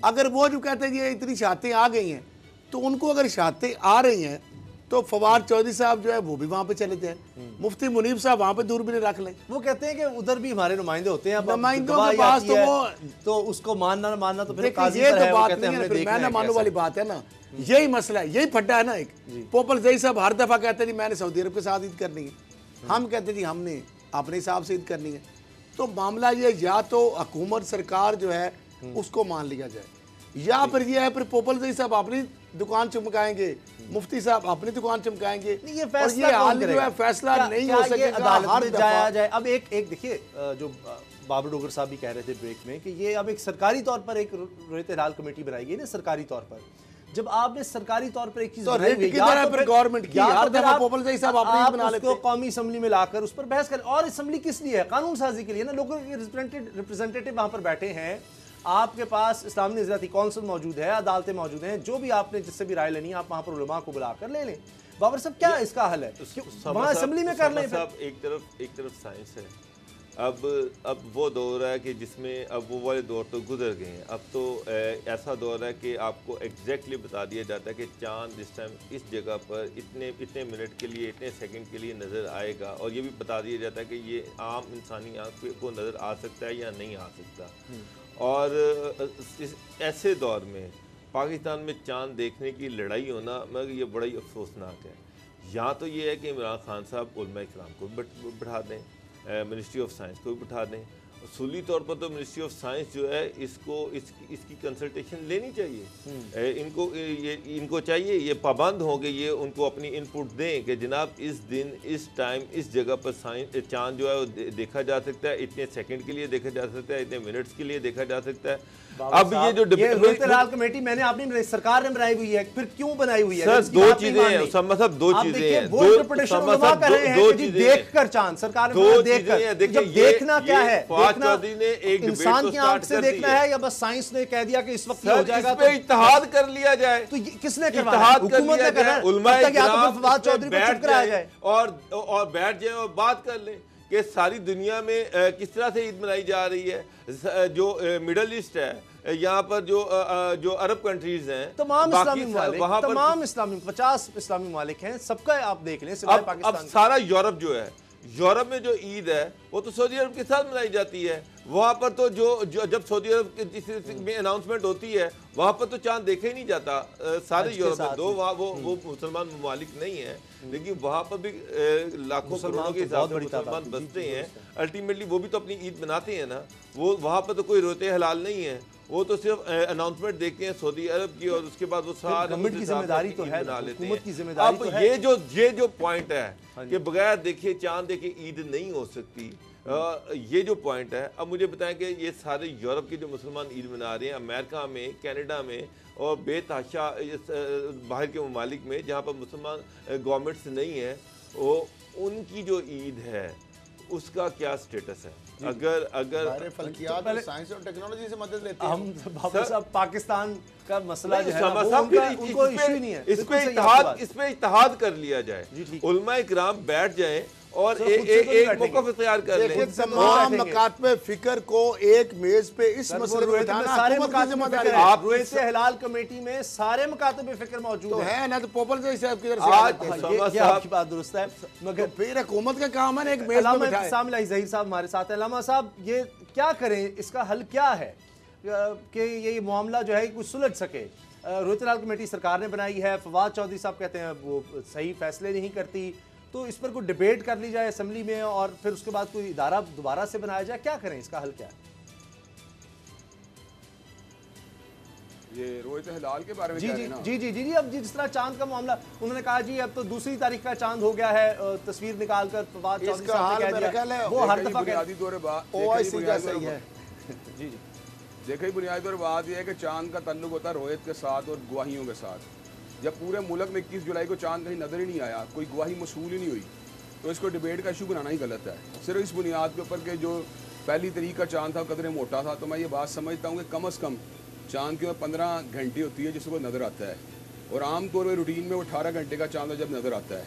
अगर वो जो कहते हैं ये इतनी शातें आ गई हैं, तो उनको अगर शातें आ रही हैं तो फवाद चौधरी साहब जो है वो भी वहाँ पे चले जाएं, मुफ्ती मुनीब साहब वहाँ पे दूरबीन रख लें। वो कहते हैं कि उधर भी हमारे नुमाइंदे होते हैं, नुमाइंदों के पास तो वो तो उसको मानना मानना तो फिर ये तो बात नहीं है, मैं ना मानने वाली बात है ना, यही मसला है, यही फड्डा है ना। एक पोपल जई साहब हर दफ़ा कहते नहीं मैंने सऊदी अरब के साथ ईद करनी है, हम कहते जी हमने अपने हिसाब से ईद करनी है। तो मामला ये, या तो हुकूमत सरकार जो है उसको मान लिया जाए, या फिर ये है फिर पोपल जई साहब अपनी दुकान चमकाएंगे, मुफ्ती साहब अपनी दुकान चमकाएंगे। ये फैसला जो है फैसला नहीं हो सकेगा, अदालत में जाया जाए। अब एक देखिए, जो बाबर डोगर साहब भी कह रहे थे ब्रेक में कि ये अब एक सरकारी तौर पर एक रूयत हलाल कमेटी बनाई गई ना, सरकारी तौर पर। जब आपने सरकारी तौर पर एक चीज तो गवर्नमेंट की हर दफा पोपल जई साहब अपनी बना लेते हैं, कौमी असेंबली में लाकर उस पर बहस करें। और असेंबली किस लिए है? कानून साजी के लिए ना। लोगों के रिप्रेजेंटेटिव वहां पर बैठे हैं, आपके पास इस्लामी नज़रियाती कौंसिल मौजूद है, अदालतें मौजूद हैं, जो भी आपने जिससे भी राय लेनी है आप वहाँ पर उलमा को बुलाकर ले लें। बाबर साहब क्या इसका हल है? वहाँ असेंबली में कर लें। एक तरफ साइंस है, अब वो दौर है कि जिसमें अब वो वाले दौर तो गुजर गए हैं। अब तो ऐसा दौर है कि आपको एग्जैक्टली बता दिया जाता है कि चांद इस टाइम इस जगह पर इतने मिनट के लिए, इतने सेकंड के लिए नज़र आएगा, और ये भी बता दिया जाता है कि ये आम इंसानी आँख को नज़र आ सकता है या नहीं आ सकता। और इस ऐसे दौर में पाकिस्तान में चांद देखने की लड़ाई होना, मगर ये बड़ा ही अफसोसनाक है। या तो ये है कि इमरान खान साहब उलमा इकराम को बिठा दें, मिनिस्ट्री ऑफ साइंस को भी बिठा दें। उसूली तौर पर तो मिनिस्ट्री ऑफ साइंस जो है इसकी कंसल्टेशन लेनी चाहिए। इनको चाहिए, ये पाबंद हो गए, ये उनको अपनी इनपुट दें कि जनाब इस दिन इस टाइम इस जगह पर चांद जो है वो देखा जा सकता है, इतने सेकंड के लिए देखा जा सकता है, इतने मिनट्स के लिए देखा जा सकता है। अब ये जो रूयत हलाल कमेटी मैंने आपने सरकार ने बनाई हुई है, फिर क्यों बनाई हुई है? सर दो चीजें हैं, मतलब दो चीजें हैं, दो चीजें देखकर चांद सरकार देखना क्या है? चौधरी ने एक इंसान की आंख से देखना है या बस साइंस ने कह दिया कि इस वक्त हो जाएगा? तो इत्तेहाद कर लिया जाए। तो किसने इत्तेहाद हुकूमत ने करना है? फवाद चौधरी को चुप कराया जाए और बैठ जाए और बात कर ले कि सारी दुनिया में किस तरह से ईद मनाई जा रही है। जो मिडल ईस्ट है, यहाँ पर जो अरब कंट्रीज हैं, तमाम इस्लामी ममालिक, वहाँ पर तमाम इस्लामी 50 इस्लामी ममालिक हैं, सबका आप देख लें सिवाय अब पाकिस्तान। सारा यूरोप जो है, यूरोप में जो ईद है वो तो सऊदी अरब के साथ मनाई जाती है। वहाँ पर तो जो जब सऊदी अरब में अनाउंसमेंट होती है वहाँ पर तो चांद देखा ही नहीं जाता सारे यूरोप में। दो वहाँ वो मुसलमान ममालिक नहीं है, लेकिन वहाँ पर भी लाखों करोड़ों के हिसाब से मुसलमान बसते हैं। अल्टीमेटली वो भी तो अपनी ईद मनाते हैं ना। वो वहाँ पर तो कोई रोते हलाल नहीं है, वो तो सिर्फ अनाउंसमेंट देखते हैं सऊदी अरब की, और उसके बाद वो सारे गवर्नमेंट की जिम्मेदारी तो है, हुकूमत की जिम्मेदारी तो अब है। ये जो पॉइंट है कि बगैर देखे चांद देखे ईद नहीं हो सकती, ये जो पॉइंट है। अब मुझे बताएं कि ये सारे यूरोप के जो मुसलमान ईद मना रहे हैं, अमेरिका में, कनाडा में और बेतहाशा बाहर के ममालिक में जहाँ पर मुसलमान गवर्नमेंट्स नहीं है, वो उनकी जो ईद है उसका क्या स्टेटस है? अगर फल्कियात और साइंस और टेक्नोलॉजी से मदद लेते हैं हम बाबा साहब, पाकिस्तान का मसला जो है ना, वो उनको इशू ही नहीं है। इस पे इत्तेहाद कर लिया जाए, उलमा इकराम बैठ जाएं और एक मौक़िफ़ इख्तियार कर लें। तमाम मकातबे फिक्र को एक मेज पे इस मसले को बिठाना सारे हुकूमत की जिम्मेदारी है। आप रोयत हिलाल कमेटी में सारे मकातबे फिक्र मौजूद तो है ना, तो पोपल से साहब की तरफ आज ये आपकी बात दुरुस्त है, मगर फिर हुकूमत का काम है एक मेज पे बिठाएं। सामिल ज़हीर साहब हमारे साथ हैं। अल्लामा साहब, ये क्या करें, इसका हल क्या है कि ये मामला जो है कुछ सुलझ सके? रोयत हिलाल कमेटी सरकार ने बनाई है, फवाद चौधरी साहब कहते हैं वो सही फैसले नहीं करती, तो इस पर कोई डिबेट कर ली जाए असेंबली में और फिर उसके बाद कोई इदारा दोबारा से बनाया जाए। क्या करें, इसका हल क्या है? ये रोयत हिलाल के बारे में जी कह जी रहे हैं ना? जी, अब जिस तरह चांद का मामला उन्होंने कहा जी अब तो दूसरी तारीख का चांद हो गया है, तस्वीर निकालकर फवाद चौधरी साहब ने कह दिया, वो हर दफा बुनियादी तौर ओआईसी का सही है। जी जी देखिए, बुनियादी तौर पर बात यह है कि चांद का ताल्लुक होता है रोयत के साथ और गवाहियों के साथ। जब पूरे मुल्क में 21 जुलाई को चांद कहीं नजर ही नहीं आया, कोई गवाही मसूल ही नहीं हुई, तो इसको डिबेट का इशू बनाना ही गलत है। सिर्फ इस बुनियाद के ऊपर कि जो पहली तारीख का चांद था कदरे मोटा था, तो मैं ये बात समझता हूँ कि कम अज़ कम चांद की 15 घंटे होती है जिसको नज़र आता है, और आम तौर पर रूटीन में वो 18 घंटे का चांद जब नज़र आता है,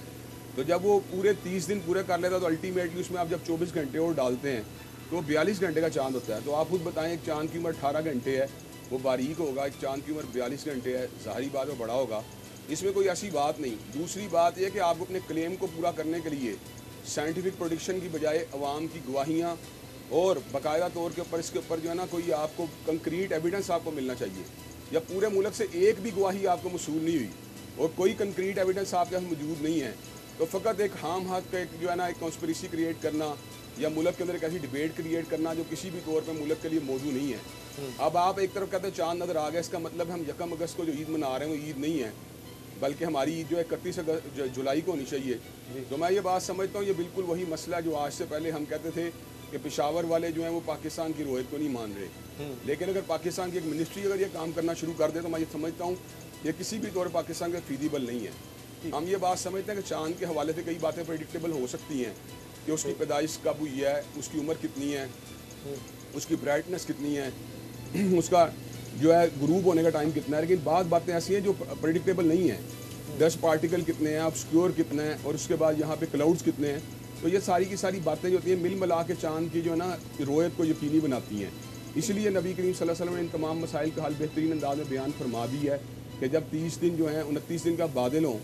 तो जब वो पूरे 30 दिन पूरे कर लेता तो अल्टीमेटली उसमें आप जब 24 घंटे और डालते हैं तो 42 घंटे का चांद होता है। तो आप खुद बताएं, एक चांद की उम्र 18 घंटे है, वो बारीक होगा, एक चांद की उम्र 42 घंटे है, ज़ाहिरी बात वो बड़ा होगा, इसमें कोई ऐसी बात नहीं। दूसरी बात यह कि आपको अपने क्लेम को पूरा करने के लिए साइंटिफिक प्रोडिक्शन की बजाय अवाम की गवाहियाँ और बाकायदा तौर के ऊपर इसके ऊपर जो है ना कोई आपको कंक्रीट एविडेंस आपको मिलना चाहिए। जब पूरे मुल्क से एक भी गवाही आपको मसूल नहीं हुई और कोई कंक्रीट एविडेंस आपके पास मौजूद नहीं है, तो फ़कत एक हाम हक का एक जो है ना एक कॉन्स्पिरेसी क्रिएट करना या मुल्क के अंदर एक ऐसी डिबेट क्रिएट करना जो किसी भी तौर पर मुल्क के लिए मौजू नहीं है। अब आप एक तरफ कहते हैं चांद नज़र आ गया, इसका मतलब हम 1 अगस्त को जो ईद मना रहे हैं वो ईद नहीं है, बल्कि हमारी ईद जो है 31 जुलाई को होनी चाहिए। तो मैं ये बात समझता हूँ ये बिल्कुल वही मसला जो आज से पहले हम कहते थे कि पेशावर वाले जो हैं वो पाकिस्तान की रोयत को नहीं मान रहे, लेकिन अगर पाकिस्तान की एक मिनिस्ट्री अगर ये काम करना शुरू कर दे तो मैं ये समझता हूँ ये किसी भी तौर पर पाकिस्तान का फीजिबल नहीं है। हम ये बात समझते हैं कि चांद के हवाले से कई बातें प्रेडिक्टेबल हो सकती हैं कि उसकी पैदाइश कब हुई है, उसकी उम्र कितनी है, उसकी ब्राइटनेस कितनी है, उसका जो है ग्रूप होने का टाइम कितना है, लेकिन बाद बातें ऐसी हैं जो प्रेडिक्टेबल नहीं है। डस्ट पार्टिकल कितने हैं, ऑब्स्क्योर कितने हैं, और उसके बाद यहाँ पे क्लाउड्स कितने हैं। तो ये सारी की सारी बातें जो होती हैं मिल मिला के चांद की जो है ना रोयत को यकीनी बनाती हैं। इसलिए नबी करीम सल्लल्लाहु अलैहि वसल्लम ने इन तमाम मसाइल का हल बेहतरीन अंदाज में बयान फरमा दी है कि जब 30 दिन जो हैं 29 दिन का बादल हों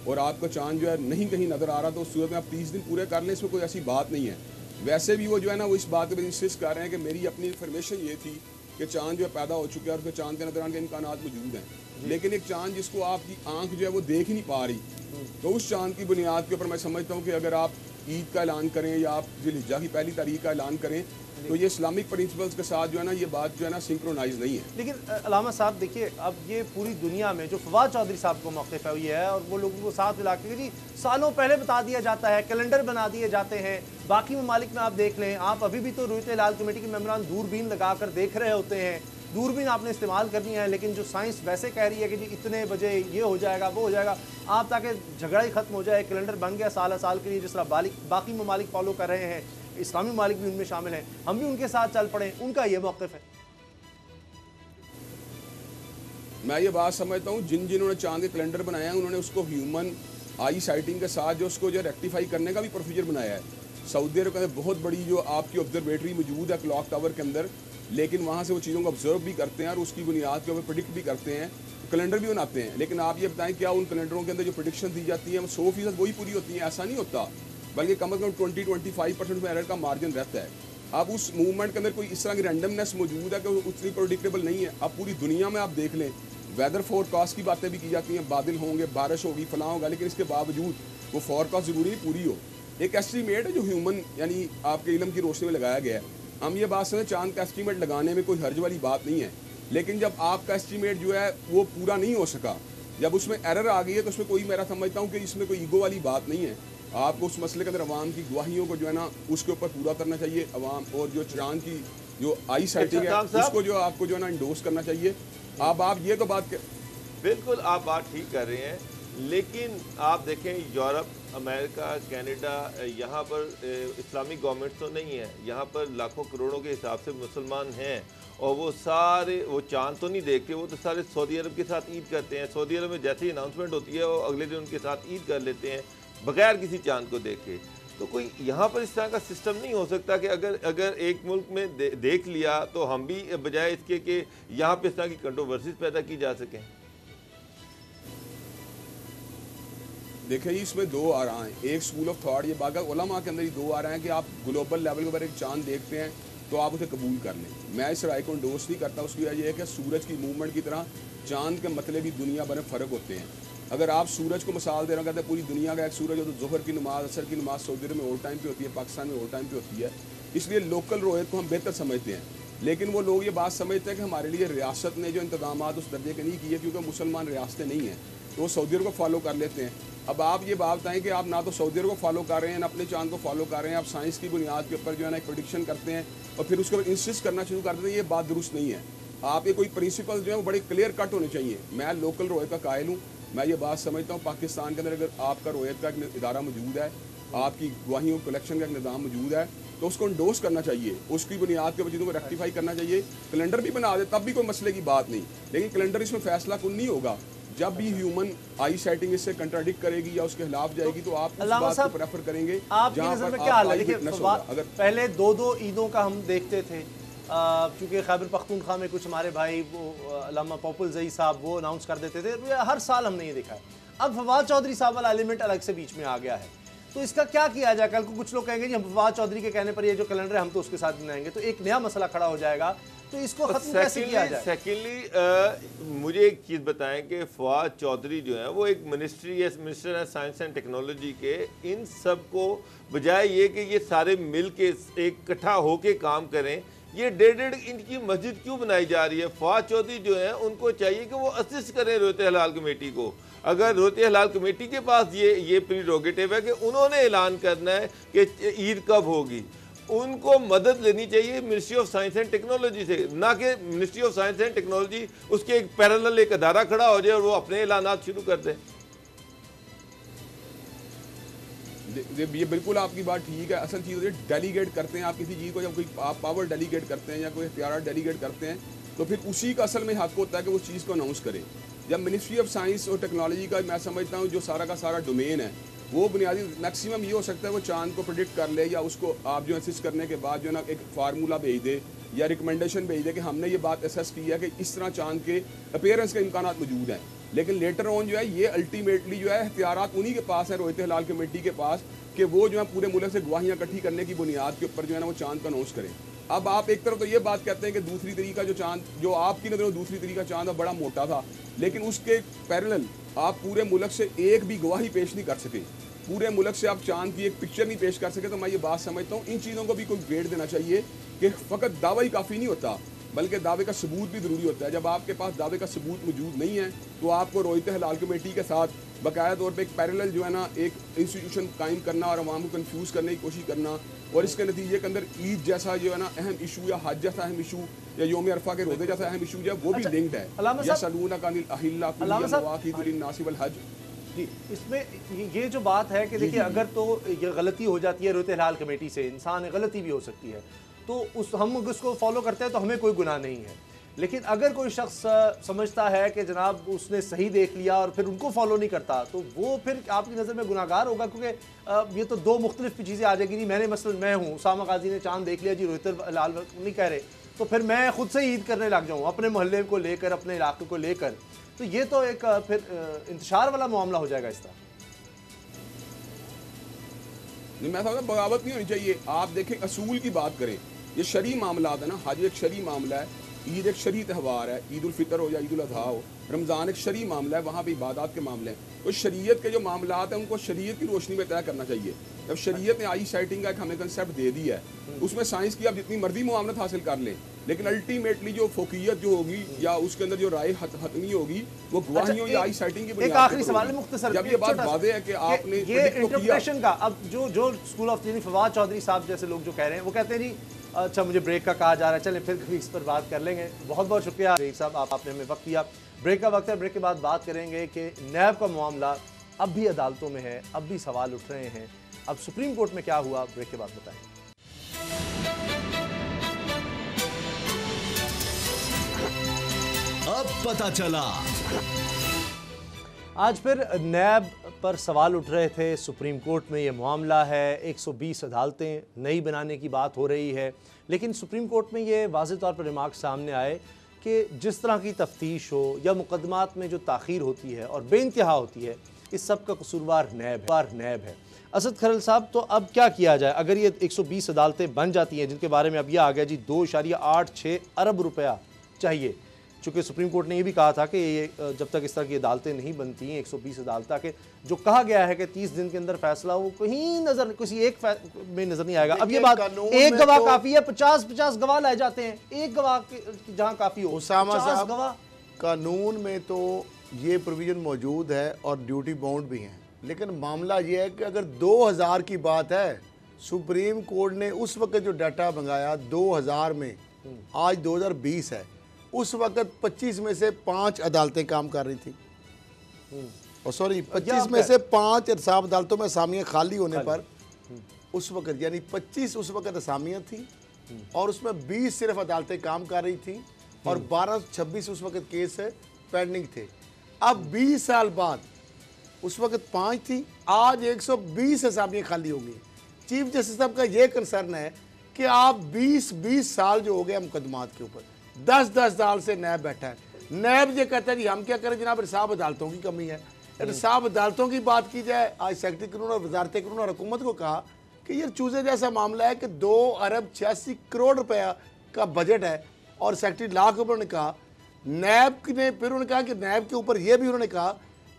और आपका चांद जो है नहीं कहीं नज़र आ रहा, तो उस सूरत में आप 30 दिन पूरे कर लें, इसमें कोई ऐसी बात नहीं है। वैसे भी वो जो है ना वो इस बात पर इंसिस्ट कर रहे हैं कि मेरी अपनी इन्फॉर्मेशन ये थी कि चांद जो है पैदा हो चुका है और उसके चांद के नजर आने के इम्कानात मौजूद हैं, लेकिन एक चांद जिसको आपकी आंख जो है वो देख ही नहीं पा रही, तो उस चांद की बुनियाद के ऊपर मैं समझता हूँ कि अगर आप ईद का ऐलान करें या आप ज़िलहिज्जा की पहली तारीख का ऐलान करें तो ये इस्लामिक प्रिंसिपल्स के साथ जो है ना ये बात जो है ना सिंक्रोनाइज नहीं है। लेकिन अल्लामा साहब देखिए, अब ये पूरी दुनिया में जो फवाद चौधरी साहब को मौक़िफ़ है वो ये है, और वो लोगों को साथ मिला के जी सालों पहले बता दिया जाता है, कैलेंडर बना दिए जाते हैं। बाकी ममालिक में आप देख लें, आप अभी भी तो रोयत हिलाल कमेटी के मेम्बरान दूरबीन लगा कर देख रहे होते हैं, दूरबीन आपने इस्तेमाल करनी है, लेकिन जो साइंस वैसे कह रही है कि जी इतने बजे ये हो जाएगा वो हो जाएगा, आप ताकि झगड़ा ही खत्म हो जाए, कैलेंडर बन गया साल साल के लिए, जिस तरह बाकी ममालिक फॉलो कर रहे हैं, इस्लामी ममालिक भी उनमें शामिल हैं, हम भी उनके साथ चल पड़े, उनका ये मौक़िफ़ है। मैं ये बात समझता हूँ जिन्होंने चांद के कैलेंडर बनाया है उन्होंने उसको ह्यूमन आई साइटिंग के साथ जो उसको जो रेक्टिफाई करने का भी प्रोसीजर बनाया है। सऊदी अरब के अंदर बहुत बड़ी जो आपकी ऑब्जर्वेटरी मौजूद है क्लॉक टावर के अंदर, लेकिन वहाँ से वो चीज़ों को ऑब्जर्व भी करते हैं और उसकी बुनियाद के ऊपर प्रिडिक्ट भी करते हैं, कैलेंडर भी बनाते हैं। लेकिन आप ये बताएं क्या उन कैलेंडरों के अंदर जो प्रिडिक्शन दी जाती है वो 100% वही पूरी होती है? ऐसा नहीं होता, बल्कि कम से कम 20-25% में एरर का मार्जिन रहता है। अब उस मूवमेंट के अंदर कोई इस तरह की रैंडमनेस मौजूद है कि वो उतनी प्रोडिक्टेबल नहीं है। अब पूरी दुनिया में आप देख लें, वेदर फोरकास्ट की बातें भी की जाती हैं, बादल होंगे, बारिश होगी, फलां होगा, लेकिन इसके बावजूद वो फोरकास्ट ज़रूरी नहीं पूरी हो। एक एस्टीमेट है जो ह्यूमन यानी आपके इल्म की रोशनी में लगाया गया है। हम ये बात समझें, चांद का एस्टीमेट लगाने में कोई हर्ज वाली बात नहीं है, लेकिन जब आपका एस्टीमेट जो है वो पूरा नहीं हो सका, जब उसमें एरर आ गई है, तो उसमें कोई, मेरा समझता हूँ कि इसमें कोई ईगो वाली बात नहीं है। आपको उस मसले के अंदर अवाम की गवाहियों को जो है ना उसके ऊपर पूरा करना चाहिए अवाम, और जो चांद की जो आई साइटिंग है उसको जो आपको जो है ना इंडोर्स करना चाहिए। अब आप ये तो बात बिल्कुल आप बात ठीक कर रहे हैं, लेकिन आप देखें यूरोप, अमेरिका, कनाडा, यहाँ पर इस्लामिक गवर्नमेंट तो नहीं है, यहाँ पर लाखों करोड़ों के हिसाब से मुसलमान हैं, और वो सारे वो चांद तो नहीं देखते, वो तो सारे सऊदी अरब के साथ ईद करते हैं। सऊदी अरब में जैसे ही अनाउंसमेंट होती है वो अगले दिन उनके साथ ईद कर लेते हैं बगैर किसी चांद को देखे। तो कोई यहाँ पर इस तरह का सिस्टम नहीं हो सकता कि अगर एक मुल्क में देख लिया तो हम भी, बजाय इसके कि यहाँ पर इस तरह की कंट्रोवर्सीज पैदा की जा सकें। देखिए इसमें दो आ रहा है, एक स्कूल ऑफ थॉट, ये बागा उलमा के अंदर ही दो आ रहे हैं कि आप ग्लोबल लेवल के ऊपर एक चांद देखते हैं तो आप उसे कबूल कर लें। मैं इस राय को इंडोर्स नहीं करता। उसकी वजह यह है कि सूरज की मूवमेंट की तरह चांद के मतलब भी दुनिया भर में फ़र्क होते हैं। अगर आप सूरज को मिसाल दे रहे हो, कहते हैं पूरी दुनिया का एक सूरज हो, तो जोहर की नमाज, असर की नमाज सऊदी अरब में ओवर टाइम पे होती है, पाकिस्तान में ओवर टाइम पे होती है, इसलिए लोकल रोयत को हम बेहतर समझते हैं। लेकिन वो लोग ये बात समझते हैं कि हमारे लिए रियासत ने जो इंतजाम उस दर्जे के नहीं किए, क्योंकि मुसलमान रियासतें नहीं हैं, तो वो सऊदी अरब को फॉलो कर लेते हैं। अब आप ये बात बताएं कि आप ना तो सऊदी अरब को फॉलो कर रहे हैं ना अपने चांद को फॉलो कर रहे हैं, आप साइंस की बुनियाद के ऊपर जो है ना एक प्रेडिक्शन करते हैं और फिर उसके ऊपर इंसिस्ट करना शुरू कर देते हैं, ये बात दुरुस्त नहीं है। आप ये कोई प्रिंसिपल जो है वो बड़े क्लियर कट होने चाहिए। मैं लोकल रोयत का कायल हूँ, मैं ये बात समझता हूँ पाकिस्तान के अंदर अगर आपका रोयत का एक इदारा मौजूद है, आपकी गवाहियों कलेक्शन का एक निज़ाम मौजूद है, तो उसको इंडोर्स करना चाहिए, उसकी बुनियाद के ऊपर चीज़ों को रेक्टिफाई करना चाहिए। कैलेंडर भी बना दे तब भी कोई मसले की बात नहीं, लेकिन कैलेंडर इसमें फैसला कुन नहीं होगा। जब भी ह्यूमन आई सेटिंग इससे कंट्राडिक्ट करेगी या उसके खिलाफ जाएगी तो आप उस बात को प्रेफर करेंगे। आपकी नज़र में क्या हाल है? देखिए अगर पहले दो ईदों का हम देखते थे, चूँकि खैबर पख्तूनख्वा में कुछ हमारे भाई वो अल्लामा पॉपुल ज़ई साहब वो अनाउंस कर देते थे, हर साल हमने ये देखा है। अब फवाद चौधरी साहब वाला एलिमेंट अलग से बीच में आ गया है, तो इसका क्या किया जाए? कल को कुछ लोग कहेंगे जी हम फवाद चौधरी के कहने पर ये जो कैलेंडर है हम तो उसके साथ बनाएंगे, तो एक नया मसला खड़ा हो जाएगा। तो इसको खत्म कैसे किया जाए? सेकेंडली मुझे एक चीज़ बताएं कि फवाद चौधरी जो है वो एक मिनिस्टर है साइंस एंड टेक्नोलॉजी के, इन सब को बजाय ये कि ये सारे मिल के एक इकट्ठा होके काम करें, ये डेढ़ इनकी मस्जिद क्यों बनाई जा रही है? फवाद चौधरी जो है उनको चाहिए कि वो असिस्ट करें रोते हलाल कमेटी को। अगर रोते हलाल कमेटी के पास ये प्रीरोगेटिव है कि उन्होंने ऐलान करना है कि ईद कब होगी, उनको मदद लेनी चाहिए ministry of science and technology से, ना कि ministry of science and technology उसके एक पैरेलल एक अदारा खड़ा हो जाए और वो अपने ऐलानात शुरू कर दें। ये बिल्कुल आपकी बात ठीक है। असल चीज़ डेलीगेट करते हैं आप किसी चीज़ को, जब कोई आप पावर डेलीगेट करते हैं या कोई इख्तियार डेलीगेट करते हैं तो फिर उसी का असल में हक होता है कि वो चीज़ को अनाउंस करें। जब मिनिस्ट्री ऑफ साइंस और टेक्नोलॉजी का मैं समझता हूँ जो सारा का सारा डोमेन है, वो बुनियादी मैक्सिमम ये हो सकता है वो चांद को प्रेडिक्ट कर ले, या उसको आप जो असिस्ट करने के बाद जो है ना एक फार्मूला भेज दे या रिकमेंडेशन भेज दे कि हमने ये बात असेस की है कि इस तरह चांद के अपीयरेंस के इम्कान मौजूद हैं। लेकिन लेटर ऑन जो है ये अल्टीमेटली जो है इख्तियारात उन्हीं के पास है, रोयत हलाल कमेटी के पास, कि वो जो है पूरे मुल्क से गवाहियाँ इकट्ठी करने की बुनियाद के ऊपर जो है ना वो चांद का अनाउंस करें। अब आप एक तरफ तो ये बात कहते हैं कि दूसरी तरीका जो चांद, जो आपकी नज़र में दूसरी तरीका चांद बड़ा मोटा था, लेकिन उसके पैरेलल आप पूरे मुल्क से एक भी गवाही पेश नहीं कर सके, पूरे मुल्क से आप चांद की एक पिक्चर नहीं पेश कर सके। तो मैं ये बात समझता हूँ इन चीज़ों को भी कोई वेट देना चाहिए कि फ़कत दावा ही काफ़ी नहीं होता, बल्कि दावे का सबूत भी ज़रूरी होता है। जब आपके पास दावे का सबूत मौजूद नहीं है तो आपको रोयत हलाल कमेटी के साथ बाकायदा तौर पे एक पैरेलल जो है ना एक इंस्टीट्यूशन कायम करना और अवाम को कंफ्यूज करने की कोशिश करना, और इसके नतीजे के अंदर ईद जैसा जो है ना अहम इशू या हज जैसा अहम इशू या योम अरफा के रोज़े जैसा अहम इशू जो है वो भी लिंक्ड है। जी, इसमें ये जो बात है कि देखिए अगर तो ये गलती हो जाती है रोयत हलाल कमेटी से, इंसान गलती भी हो सकती है, तो हम उसको फॉलो करते हैं तो हमें कोई गुनाह नहीं है। लेकिन अगर कोई शख्स समझता है कि जनाब उसने सही देख लिया और फिर उनको फॉलो नहीं करता, तो वो फिर आपकी नज़र में गुनाहगार होगा, क्योंकि ये तो दो मुख्तलिफ चीज़ें आ जाएगी। नहीं मैंने मसलन मैं हूँ, उसामा गाजी ने चांद देख लिया जी, रोहित हलाल नहीं कह रहे, तो फिर मैं खुद से ईद करने लग जाऊँ अपने मोहल्ले को लेकर, अपने इलाके को लेकर, तो ये तो एक फिर इंतशार वाला मामला हो जाएगा इस तरह। नहीं, मैं समझता बगावत नहीं होनी चाहिए। आप देखें, असूल की बात करें, ये शरई मामला है ना, हज एक शरई मामला है, ईद एक शरई त्यौहार है, ईद उल फितर हो या ईद उल अजहा हो, रमज़ान एक शरई मामला है, वहाँ पे इबादत के मामले हैं। तो शरीयत के जो मामलात हैं उनको शरीयत की रोशनी में तय करना चाहिए। जब शरीयत ने आई सेटिंग का एक हमें कंसेप्ट दे दिया है, उसमें साइंस की आप जितनी मर्जी मुआवनत हासिल कर लें, लेकिन अल्टीमेटली जो फोकियत जो होगी या उसके अंदर जो राय हतमी होगी वो गवाहियों या आई सेटिंग की बुनियाद पर। एक आखिरी सवाल है मुख्तसर, जब ये बात वाज़ेह है कि आपने ये इंटरप्रिटेशन का, अब जो स्कूल ऑफ यानी फवाद चौधरी साहब जैसे लोग जो कह रहे हैं वो कहते हैं जी अच्छा मुझे ब्रेक का कहा जा रहा है, चलें फिर कभी इस पर बात कर लेंगे। बहुत बहुत शुक्रिया रेख साहब, आपने हमें वक्त दिया। ब्रेक का वक्त है, ब्रेक के बाद बात करेंगे कि नैब का मामला अब भी अदालतों में है, अब भी सवाल उठ रहे हैं, अब सुप्रीम कोर्ट में क्या हुआ, ब्रेक के बाद बताएंगे। अब पता चला। आज फिर नैब पर सवाल उठ रहे थे, सुप्रीम कोर्ट में ये मामला है, 120 अदालतें नई बनाने की बात हो रही है, लेकिन सुप्रीम कोर्ट में ये वाज़ेह तौर पर रिमार्क सामने आए कि जिस तरह की तफ्तीश हो या मुकदमात में जो ताख़ीर होती है और बेइंतहा होती है, इस सब का कसूरवार नैब है। असद खरल साहब, तो अब क्या किया जाए अगर ये 120 अदालतें बन जाती हैं, जिनके बारे में अब यह आ गया जी 2.86 अरब रुपया चाहिए, चूँकि सुप्रीम कोर्ट ने ये भी कहा था कि ये जब तक इस तरह की अदालतें नहीं बनती हैं 120 अदालतें के जो कहा गया है कि 30 दिन के अंदर फैसला वो कहीं नजर किसी एक में नजर नहीं आएगा। अब ये बात एक गवाह काफ़ी है, 50 गवाह लाए जाते हैं, एक गवाह जहाँ काफ़ी हो। उसामा साहब, कानून में तो ये प्रोविजन मौजूद है और ड्यूटी बाउंड भी हैं, लेकिन मामला ये है कि अगर 2000 की बात है, सुप्रीम कोर्ट ने उस वक्त जो डाटा मंगाया 2000 में, आज 2020 है, उस वक्त 25 में से 5 अदालतें काम कर रही थी, और सॉरी 25 में से 5 इंसाफ अदालतों में असामियाँ खाली होने पर उस वक्त यानी 25 उस वक्त असामियाँ थी और उसमें 20 सिर्फ अदालतें काम कर रही थी और 1226 उस वक्त केस पेंडिंग थे। अब 20 साल बाद उस वक्त 5 थी, आज 120 असामियाँ खाली होंगी। चीफ जस्टिस साहब का ये कंसर्न है कि आप 20 साल जो हो गया मुकदमात के ऊपर 10 साल से नैब बैठा है। नैब ये कहता है जी हम क्या करें जनाब, इंसाफ अदालतों की कमी है। इंसाफ अदालतों की बात की जाए, आज सेक्रेटरी कानून और वजारत कानून और हुकूमत को कहा कि ये चूजे जैसा मामला है कि 2.86 अरब रुपया का बजट है, और सेक्रेटरी लॉ के ऊपर ने कहा, नैब ने फिर उन्होंने कहा कि नैब के ऊपर यह भी उन्होंने कहा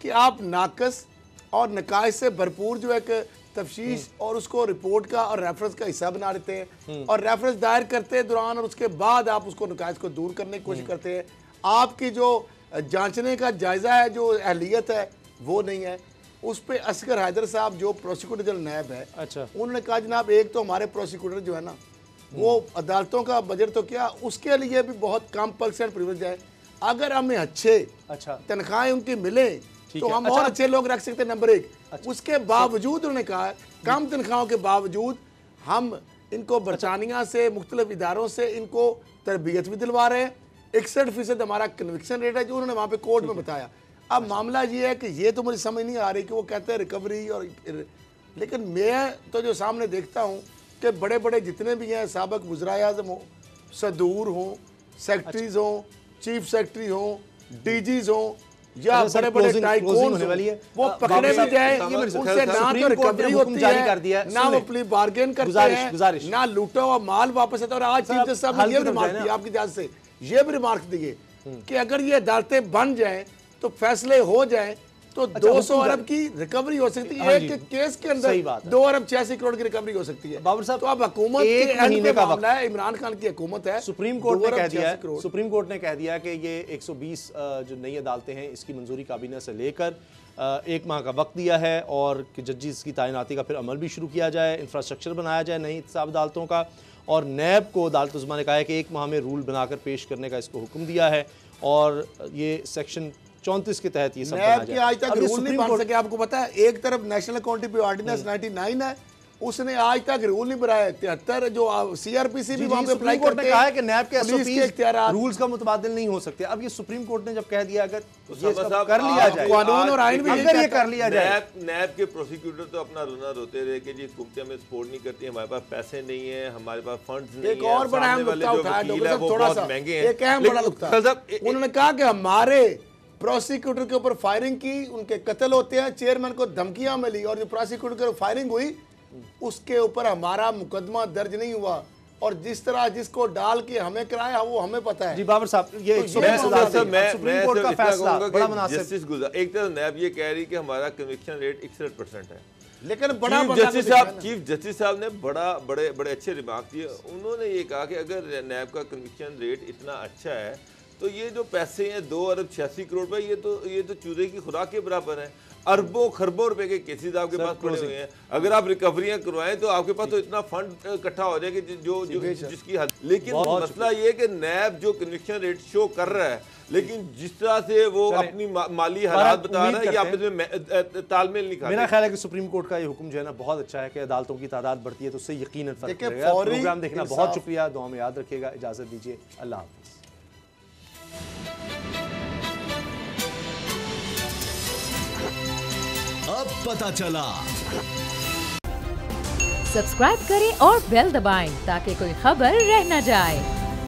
कि आप नाकस और नकाइश से भरपूर जो एक तफ्तीश और उसको रिपोर्ट का और रेफरेंस का हिस्सा बना देते हैं, और रेफरेंस दायर करते दौरान और उसके बाद आप उसको नकाइश को दूर करने की कोशिश करते हैं। आपकी जो जांचने का जायजा है, जो अहलियत है, वो नहीं है। उस पर असगर हैदर साहब जो प्रोसिक्यूटर जनरल नैब है, अच्छा, उन्होंने कहा जनाब एक तो हमारे प्रोसिक्यूटर जो है ना, वो अदालतों का बजट तो क्या, उसके लिए भी बहुत कम % प्रिविलेज है। अगर हमें अच्छे तनख्वाहें उनकी मिले तो हम और अच्छे लोग रख सकते हैं, नंबर 1। उसके बावजूद उन्होंने कहा कम तनख्वाहों के बावजूद हम इनको बरतानिया से मुख्तलिफ इदारों से इनको तरबियत भी दिलवा रहे हैं। 61% हमारा कन्विक्शन रेट है, जो उन्होंने वहाँ पे कोर्ट में बताया। अब मामला ये है कि ये तो मुझे समझ नहीं आ रही कि वो कहते हैं रिकवरी और, लेकिन मैं तो जो सामने देखता हूँ कि बड़े बड़े जितने भी हैं, साबिक वज़राए आज़म हों, सदूर हों, सेक्रेटरीज हों, चीफ सेक्रेटरी हों, डीजीज हों, या बड़े बड़े टाइकून वो पकड़े भी जाए, उनसे ना तो रिकवरी होती है, ना वो प्ली बार्गेन करते हैं, ना लूटा हुआ माल वापस आता है। और आज चीफ जस्टिस साहब ने ये भी रिमार्क दिया, आपकी इजाजत से ये भी रिमार्क दिए कि अगर ये अदालतें बन जाएं तो फैसले हो जाएं तो 200 अरब की रिकवरी हो सकती है, एक केस के अंदर 2.86 अरब की रिकवरी हो सकती है। बाबर साहब, तो अब हुकूमत के महीने का मामला है, इमरान खान की हुकूमत है, सुप्रीम कोर्ट ने कह दिया कि ये 120 जो नई अदालतें हैं इसकी मंजूरी काबीना से लेकर 1 माह का वक्त दिया है, और कि जजेस की तैनाती का फिर अमल भी शुरू किया जाए, इंफ्रास्ट्रक्चर बनाया जाए नई इंतखाब अदालतों का, और नैब को अदालत उज़्मा ने कहा है कि 1 माह में रूल बनाकर पेश करने का इसको हुक्म दिया है, और ये सेक्शन 34 के तहत ये सब नैब के आज तक रूल नहीं बन सके। आपको पता है, एक तरफ नेशनल अकाउंटेबिलिटी ऑर्डिनेंस 99 है उसने आज तक रूल नहीं बनाया। 73 जो CRPC भी वहां पे अप्लाई कोर्ट ने करते कहा है हैं कि नैब के पुलिस SOPs इख्तियारात रूल्स का मुतबादिल नहीं हो सकते। अब ये सुप्रीम कोर्ट ने जब कह दिया, अगर ये सब साहब, कर लिया जाए, कानून और आइन भी अगर ये कर लिया जाए, नैब के प्रोसिक्यूटर तो अपना रोना रोते रहे कि जी हुकूमतें हमें सपोर्ट नहीं करती, हमारे पास पैसे नहीं है, हमारे पास फंड्स नहीं है। एक और बड़ा अहम नुकता उठाया डॉक्टर साहब, थोड़ा सा एक अहम बड़ा नुकता, उन्होंने कहा कि हमारे प्रोसिक्यूटर के ऊपर फायरिंग की, उनके कत्ल होते हैं, चेयरमैन को धमकियां मिली और जो प्रोसिक्यूटर के ऊपर फायरिंग हुई उसके ऊपर हमारा मुकदमा दर्ज नहीं हुआ, और जिस तरह जिसको डाल के हमें कराया वो हमें पता है। जी बाबर साहब, ये सुप्रीम कोर्ट का फैसला बड़ा मुनासिब। एक तरफ नैब ये कह रही कि हमारा कन्विक्शन रेट 61% है, लेकिन बड़ा चीफ जस्टिस साहब ने बड़े अच्छे रिमार्क दिए। उन्होंने ये कहा कि अगर नैब का कन्विक्शन रेट इतना अच्छा है तो ये जो पैसे हैं 2 अरब 86 करोड़ रुपए, ये तो चूजे की खुराक के बराबर है। अरबों खरबों रुपए के केसेस आपके पास पड़े हुए हैं, अगर आप रिकवरियां करवाएं तो आपके पास तो इतना फंड इकट्ठा हो जाए कि जो जिसकी हद। लेकिन मसला ये है कि नैब जो कन्विक्शन रेट शो कर रहा है, लेकिन जिस तरह से वो अपनी माली हालात बता रहा है, ये आपस में तालमेल नहीं खाता। मेरा ख्याल है कि सुप्रीम कोर्ट का ये हुक्म जो है ना बहुत अच्छा है कि अदालतों की तादाद बढ़ती है तो उससे यकीनन फर्क पड़ेगा। प्रोग्राम देखना बहुत शुक्रिया, दुआ में याद रखिएगा, इजाजत दीजिए, अल्लाह हाफिज। अब पता चला। सब्सक्राइब करें और बेल दबाएं ताकि कोई खबर रह न जाए।